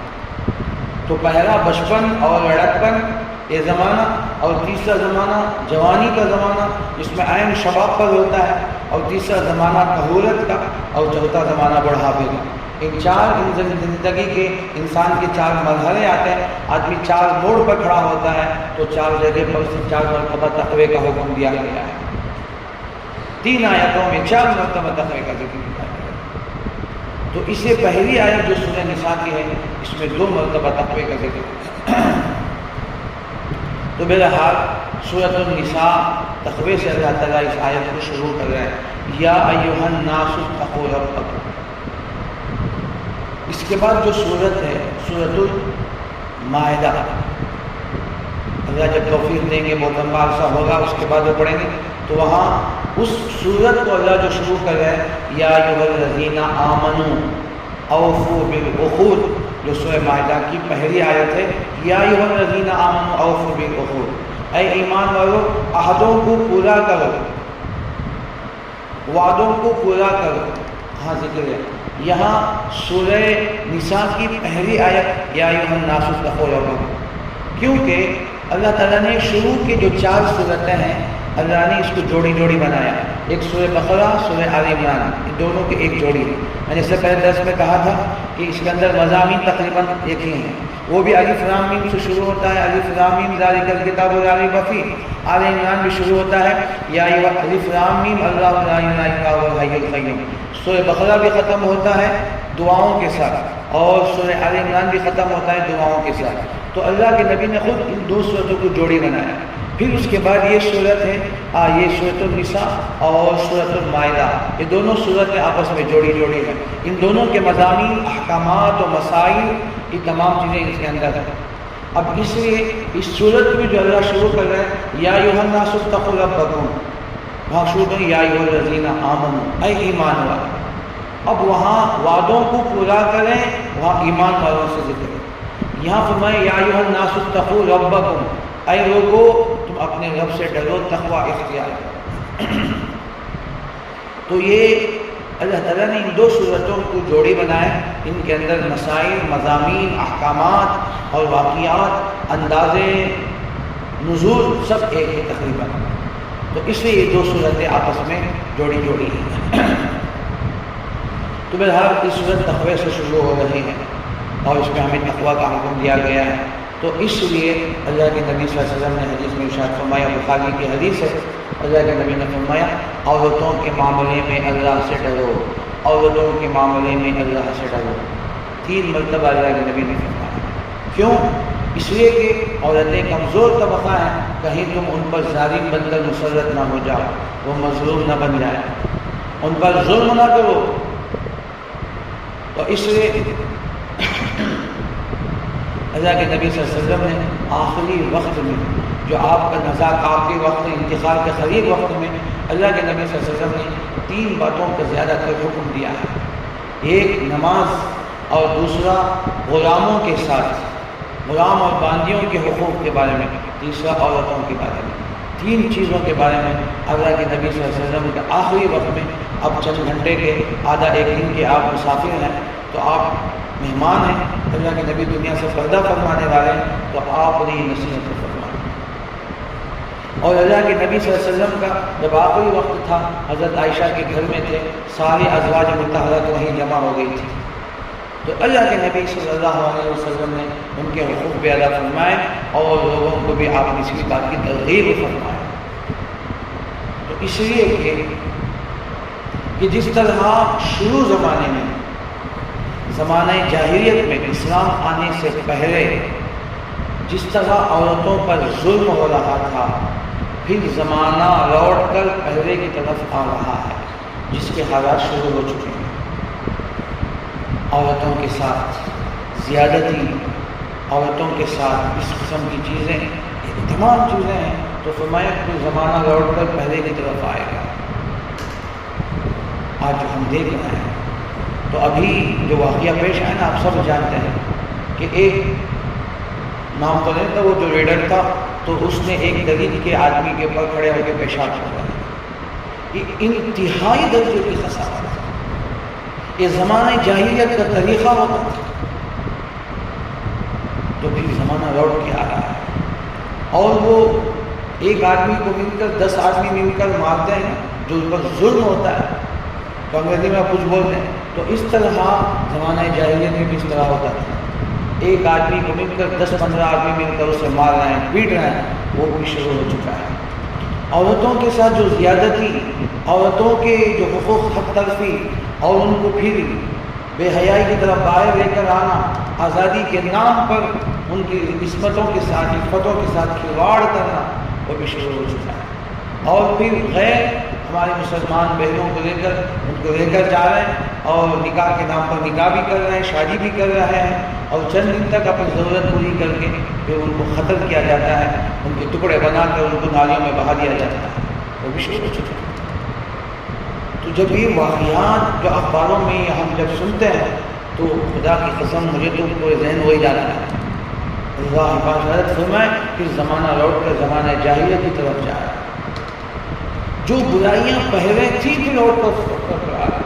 تو پہلا بچپن اور لڑکپن یہ زمانہ، اور تیسرا زمانہ جوانی کا زمانہ جس میں عین شباب پر ہوتا ہے، اور تیسرا زمانہ کہولت کا، اور چوتھا زمانہ بڑھاپے کا۔ ان چار زندگی کے انسان کے 4 مرحلے آتے ہیں، آدمی 4 موڑ پر کھڑا ہوتا ہے تو 4 جگہ پر سے 4 مرتبہ تقوی کا حکم دیا گیا ہے۔ 3 آیتوں میں 4 مرتبہ تقوی کا ذکر کیا گیا ہے۔ تو اس سے پہلی آیت جو سورہ نساء کی ہے اس میں 2 مرتبہ تقوی کا ذکر ہے۔ تو بہرحال سورۃ النساء تقوی سے اللہ تعالیٰ اس آیت کو شروع کر رہا ہے، یا ایھا الناس اتقوا ربکم۔ اس کے بعد جو سورت ہے سورۃ المائدہ، اللہ جب توفیق دیں گے بہت لمبا عرصہ ہوگا اس کے بعد وہ پڑھیں گے، تو وہاں اس سورت کو اللہ جو شروع کر رہے ہیں، یا ایھا الذین آمنوا اوفوا بالعقود، جو سورہ مائدہ کی پہلی آیت ہے، یا ایھا الذین آمنوا اوفوا بالعقود، اے ایمان والو عہدوں کو پورا کرو، وعدوں کو پورا کرو۔ ہاں ذکر ہے یہاں سورہ نساء کی پہلی آیت یا ایھا الناس اتقوا ربکم، کیونکہ اللہ تعالیٰ نے شروع کے جو 4 صورتیں ہیں اللہ نے اس کو جوڑی جوڑی بنایا، ایک سورہ بقرہ، سورہ آل عمران، ان دونوں کی ایک جوڑی ہے۔ میں نے اس سے پہلے درس میں کہا تھا کہ اس کے اندر مضامین تقریباً ایک ہی ہیں، وہ بھی الف لام میم سے شروع ہوتا ہے، الف لام میم ذالک الکتاب لا ریب فیہ۔ آل عمران بھی شروع ہوتا ہے یا الف لام میم اللہ لا الہ الا هو الحی القیوم۔ سورہ بقرہ بھی ختم ہوتا ہے دعاؤں کے ساتھ، اور سورہ آل عمران بھی ختم ہوتا ہے دعاؤں کے ساتھ۔ تو اللہ کے نبی نے خود ان 2 صورتوں کو جوڑی بنایا۔ پھر اس کے بعد یہ صورت ہے یہ سورۃ النساء اور سورۃ المائدہ، یہ دونوں صورتیں آپس میں جوڑی جوڑی ہیں، ان دونوں کے مضامین، احکامات و مسائل، یہ تمام چیزیں اس کے اندر ہیں۔ اب اس لیے اس صورت میں جو اللہ شروع کر رہے ہیں یا ایھا الناس اتقوا ربکم، وہاں شروع کریں یا ایھا الذین آمنوا، اے ایمان والو۔ اب وہاں وعدوں کو پورا کریں، وہاں ایمان والوں سے ذکر ہے۔ یہاں فرمائے یا ایھا الناس اتقوا ربکم، اے لوگو تم اپنے رب سے ڈرو، تقوی اختیار کرو۔ تو یہ اللہ تعالیٰ نے ان 2 صورتوں کو جوڑی بنائے، ان کے اندر مسائل، مضامین، احکامات اور واقعات، انداز نزول سب ایک ہے تقریباً، تو اس لیے یہ 2 صورتیں آپس میں جوڑی جوڑی ہیں۔ تو بہرحال اس صورت تقوی سے شروع ہو رہی ہے اور اس میں ہمیں تقوی کا حکم دیا گیا ہے۔ تو اس لیے اللہ کے نبی صلی اللہ علیہ وسلم نے حدیث میں ارشاد فرمایا، بخاری کی حدیث ہے، اللہ کے نبی نے فرمایا عورتوں کے معاملے میں اللہ سے ڈرو، عورتوں کے معاملے میں اللہ سے ڈرو۔ 3 مرتبہ اللہ کے نبی نے فرمایا۔ کیوں؟ اس لیے کہ عورتیں کمزور طبقہ ہیں، کہیں تم ان پر ظالم بن کر مسلط نہ ہو جاؤ، وہ مظلوم نہ بن جائے، ان پر ظلم نہ کرو۔ تو اس لیے اللہ کے نبی صلی اللہ علیہ وسلم نے آخری وقت میں جو آپ کا نزاک آپ کے وقت انتقال کے قریب وقت میں اللہ کے نبی صلی اللہ علیہ وسلم نے 3 باتوں کا زیادہ تر حکم دیا ہے۔ ایک نماز، اور دوسرا غلاموں کے ساتھ، غلام اور باندیوں کے حقوق کے بارے میں، تیسرا عورتوں کے بارے میں۔ 3 چیزوں کے بارے میں اللہ کے نبی صلی اللہ علیہ وسلم کے آخری وقت میں، اب چند گھنٹے کے، آدھا ایک دن کے آپ مسافر ہیں، تو آپ مہمان ہیں، اللہ کے نبی دنیا سے پردہ فرمانے والے ہیں، تو آپ نے یہ نصیحت فرمائی۔ اور اللہ کے نبی صلی اللہ علیہ وسلم کا جب آخری وقت تھا، حضرت عائشہ کے گھر میں تھے، ساری ازواج مطہرات وہیں جمع ہو گئی تھی، تو اللہ کے نبی صلی اللہ علیہ وسلم نے ان کے حقوق بھی ادا فرمائے اور لوگوں کو بھی آپ نے اسی بات کی ترغیب فرمائے۔ تو اس لیے کہ جس طرح شروع زمانے میں، زمانہ جاہلیت میں، اسلام آنے سے پہلے جس طرح عورتوں پر ظلم ہو رہا تھا، پھر زمانہ لوٹ کر پہلے کی طرف آ رہا ہے، جس کے حالات شروع ہو چکے ہیں۔ عورتوں کے ساتھ زیادتی، عورتوں کے ساتھ اس قسم کی چیزیں تمام چیزیں ہیں، تو فرمایا کہ زمانہ لوٹ کر پہلے کی طرف آئے گا۔ آج جو ہم دیکھ رہے ہیں، تو ابھی جو واقعہ پیش آیا نا، آپ سب جانتے ہیں کہ ایک نام تو نہیں تھا، وہ جو ریڈر تھا، تو اس نے ایک دلیل کے آدمی کے پر کھڑے ہو کے پیشاب کیا۔ یہ انتہائی درجے کی خسارت ہے۔ یہ زمانہ جاہلیت کا طریقہ ہوتا ہے، تو پھر زمانہ لوٹ کے آ رہا ہے، اور وہ ایک آدمی کو مل کر 10 آدمی مل کر مارتے ہیں، جو ان پر ظلم ہوتا ہے، تو انگریزی میں کچھ بولتے ہیں، تو اس طرح زمانہ جاہلیت میں بھی اس طرح ہوتا ہے، ایک آدمی کو مل کر 10-15 آدمی مل کر اسے مار رہے ہیں، پیٹ رہے ہیں، وہ بھی شروع ہو چکا ہے۔ عورتوں کے ساتھ جو زیادتی، عورتوں کے جو حقوق حق تلفی، اور ان کو پھر بے حیائی کی طرف باہر لے کر آنا، آزادی کے نام پر ان کی عصمتوں کے ساتھ، عفتوں کے ساتھ کھلواڑ کرنا، وہ بھی شروع ہو چکا ہے۔ اور پھر غیر ہمارے مسلمان بہنوں کو لے کر جا رہے ہیں، اور نکاح کے نام پر نکاح بھی کر رہے ہیں، شادی بھی کر رہے ہیں، اور چند دن تک اپنی ضرورت پوری کر کے پھر ان کو قتل کیا جاتا ہے، ان کے ٹکڑے بنا کر ان کو نالیوں میں بہا دیا جاتا ہے، وہ بھی شروع ہو چکا ہے۔ تو جب یہ واقعات جو اخباروں میں ہم جب سنتے ہیں، تو خدا کی قسم مجھے تو پورے ذہن وہی جاتا ہے۔ اللہ حفاظت فرمائے کہ زمانہ لوٹ کر زمانہ جاہلیت کی طرف جا رہا ہے۔ جو برائیاں پہلے تھیں کہ لوٹ کر آ رہا ہے،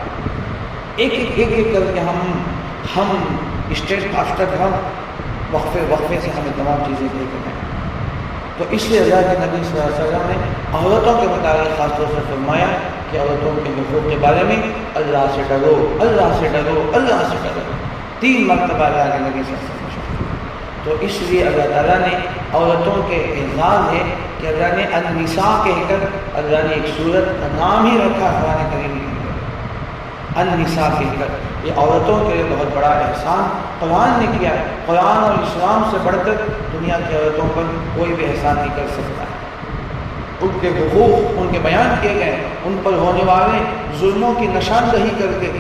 ایک کر کے ہم اسٹیج کاسٹر ہم وقفے سے ہمیں تمام چیزیں دیکھتے ہیں۔ تو اس لیے اللہ کے نبی صلی اللہ علیہ وسلم نے عورتوں کے متعلق خاص طور سے فرمایا کہ عورتوں کے حقوق کے بارے میں اللہ سے ڈرو، اللہ سے ڈرو، اللہ سے ڈرو، 3 مرتبہ اللہ کے نبی صلی اللہ علیہ وسلم۔ تو اس لیے اللہ تعالیٰ نے عورتوں کے اعزاز ہے کہ اللہ نے النساء کہہ کر اللہ نے ایک سورت کا نام ہی رکھا قرآن کریم کے اندر، النساء کہہ کر۔ یہ عورتوں کے لیے بہت بڑا احسان قرآن نے کیا ہے۔ قرآن اور اسلام سے بڑھ کر دنیا کی عورتوں پر کوئی بھی احسان نہیں کر سکتا ہے۔ ان کے حقوق ان کے بیان کیے گئے، ان پر ہونے والے ظلموں کی نشاندہی کر کے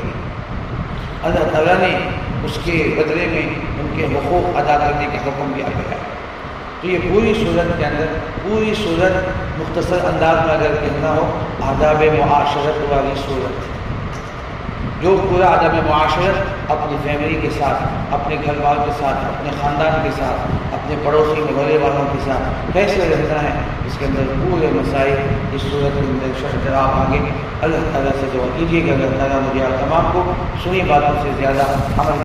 اللہ تعالیٰ نے اس کے بدلے میں ان کے حقوق ادا کرنے کا حکم دیا گیا ہے۔ تو یہ پوری صورت کے اندر، پوری صورت مختصر انداز میں اگر کہنا ہو، آداب معاشرت والی صورت، جو پورا آداب معاشرت اپنی فیملی کے ساتھ، اپنے گھر والوں کے ساتھ، اپنے خاندان کے ساتھ، اپنے پڑوسی محلے والوں کے ساتھ کیسے رہنا ہے، اس کے اندر پورے مسائل اس صورت کے اندر شرح آپ آگے اللہ تعالیٰ سے دعا کیجیے کہ اللہ تعالیٰ مجھے آپ تمام کو سنی باتوں سے زیادہ عمل